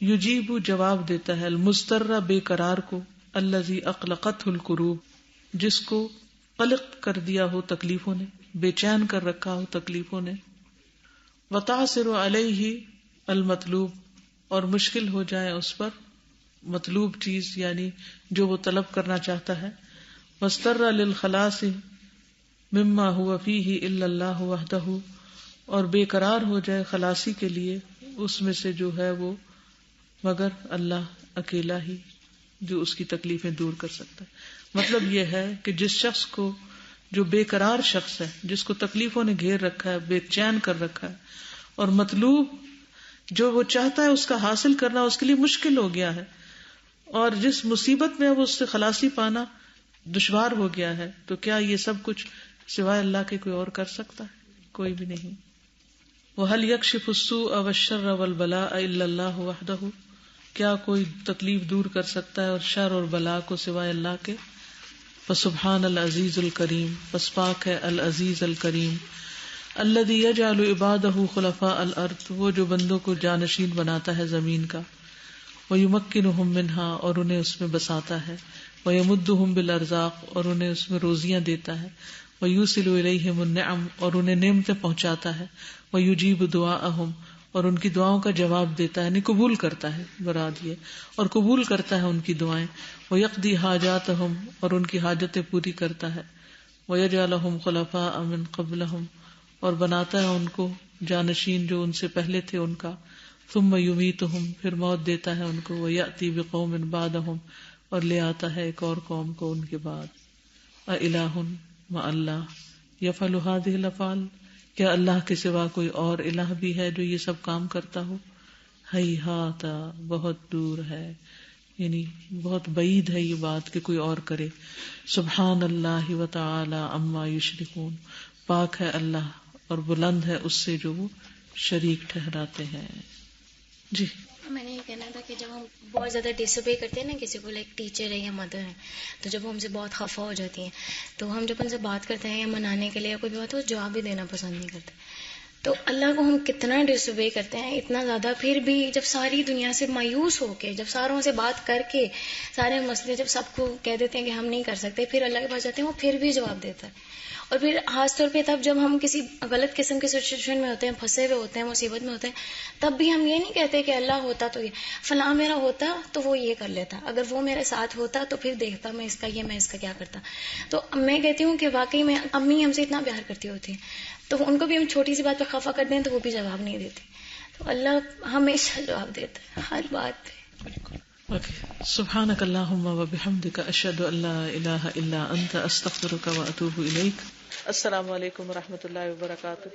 یجیب جواب دیتا ہے المضطر بے قرار کو الذی اقلقته الکروب جس کو قلق کر دیا ہو تکلیفوں نے، بے چین کر رکھا ہو تکلیفوں نے. وتعسر علیہ المطلوب اور مشکل ہو جائے اس پر مطلوب چیز یعنی جو وہ طلب کرنا چاہتا ہے. واضطر للخلاص مما هو فيه الا اللہ وحدہ اور بے قرار ہو جائے خلاصی کے لیے اس میں سے جو ہے وہ مگر اللہ اکیلا ہی جو اس کی تکلیفیں دور کر سکتا ہے. مطلب یہ ہے کہ جس شخص کو جو بے قرار شخص ہے، جس کو تکلیفوں نے گھیر رکھا ہے، بے چین کر رکھا ہے، اور مطلوب جو وہ چاہتا ہے اس کا حاصل کرنا اس کے لیے مشکل ہو گیا ہے، اور جس مصیبت میں وہ اس سے خلاصی پانا دشوار ہو گیا ہے، تو کیا یہ سب کچھ سوائے اللہ کے کوئی اور کر سکتا ہے؟ کوئی بھی نہیں. وَهَلْ يَكْشِفُ السُّوءَ وَالشَّرَّ وَالْبَلَاءَ إِلَّا اللَّهُ وَحْدَهُ کیا کوئی تکلیف دور کر سکتا ہے اور شر اور بلا کو سوائے اللہ کے؟ فسبحان العزیز الکریم، پس پاک ہے العزیز الکریم. الذی یجعل عبادہ خلفاء الارض وہ جو بندوں کو جانشین بناتا ہے زمین کا. ویمکنہم منہا اور انہیں اس میں بساتا ہے. ویمدہم بالارزاق اور انہیں اس میں روزیاں دیتا ہے. ویوصل الیہم النعم اور انہیں نعمتیں پہنچاتا ہے. ویجیب دعاءہم اور ان کی دعاؤں کا جواب دیتا ہے، یعنی قبول کرتا ہے براد یہ، اور قبول کرتا ہے ان کی دعائیں. وَيَقْضِي حَاجَاتَهُمْ اور ان کی حاجتیں پوری کرتا ہے. وَيَجْعَلُهُمْ خُلَفَاءَ مِنْ قَبْلَهُمْ اور بناتا ہے ان کو جانشین جو ان سے پہلے تھے ان کا. ثُمَّ يُمِيتُهُمْ پھر موت دیتا ہے ان کو. وَيَأْتِي بِقَوْمٍ بَعْدَهُمْ اور لے آتا ہے ایک اور قوم کو ان کے بعد. أَإِلَٰهٌ مَّعَ اللَّهِ يَفْعَلُ هَٰذِهِ الْأَفْعَالَ کیا اللہ کے سوا کوئی اور الہ بھی ہے جو یہ سب کام کرتا ہو؟ ہیہات بہت دور ہے، یعنی بہت بعید ہے یہ بات کہ کوئی اور کرے. سبحان اللہ وتعالی عما یشرکون پاک ہے اللہ اور بلند ہے اس سے جو وہ شریک ٹھہراتے ہیں. جی میں نے یہ کہنا تھا کہ جب ہم بہت زیادہ ڈس اوبے کرتے ہیں نا کسی کو، لائک ٹیچر ہے یا مدر ہے، تو جب وہ ہم سے بہت خفا ہو جاتی ہیں تو ہم جب ان سے بات کرتے ہیں یا منانے کے لیے یا کوئی بھی بات ہو جواب بھی دینا پسند نہیں کرتے. تو اللہ کو ہم کتنا ڈس اوبے کرتے ہیں اتنا زیادہ، پھر بھی جب ساری دنیا سے مایوس ہو کے، جب ساروں سے بات کر کے سارے مسئلے جب سب کو کہہ دیتے ہیں کہ ہم نہیں کر سکتے، پھر اللہ کے پاس جاتے ہیں وہ پھر بھی جواب دیتا ہے. اور پھر خاص طور پہ تب جب ہم کسی غلط قسم کی سچویشن میں ہوتے ہیں، پھنسے ہوئے ہوتے ہیں، مصیبت میں ہوتے ہیں، تب بھی ہم یہ نہیں کہتے کہ اللہ ہوتا تو یہ فلاں میرا ہوتا تو وہ یہ کر لیتا، اگر وہ میرے ساتھ ہوتا تو پھر دیکھتا میں اس کا یہ، میں اس کا کیا کرتا. تو میں کہتی ہوں کہ واقعی میں امی ہم سے اتنا پیار کرتی ہوتی ہیں، تو ان کو بھی ہم چھوٹی سی بات پہ خفا کر دیں تو وہ بھی جواب نہیں دیتی. تو اللہ ہمیشہ جواب دیتا ہے ہر بات پہ. سبحانک اللہم وبحمدک اشہد ان لا الہ الا انت استغفرک واتوب الیک. السلام علیکم ورحمۃ اللہ وبرکاتہ.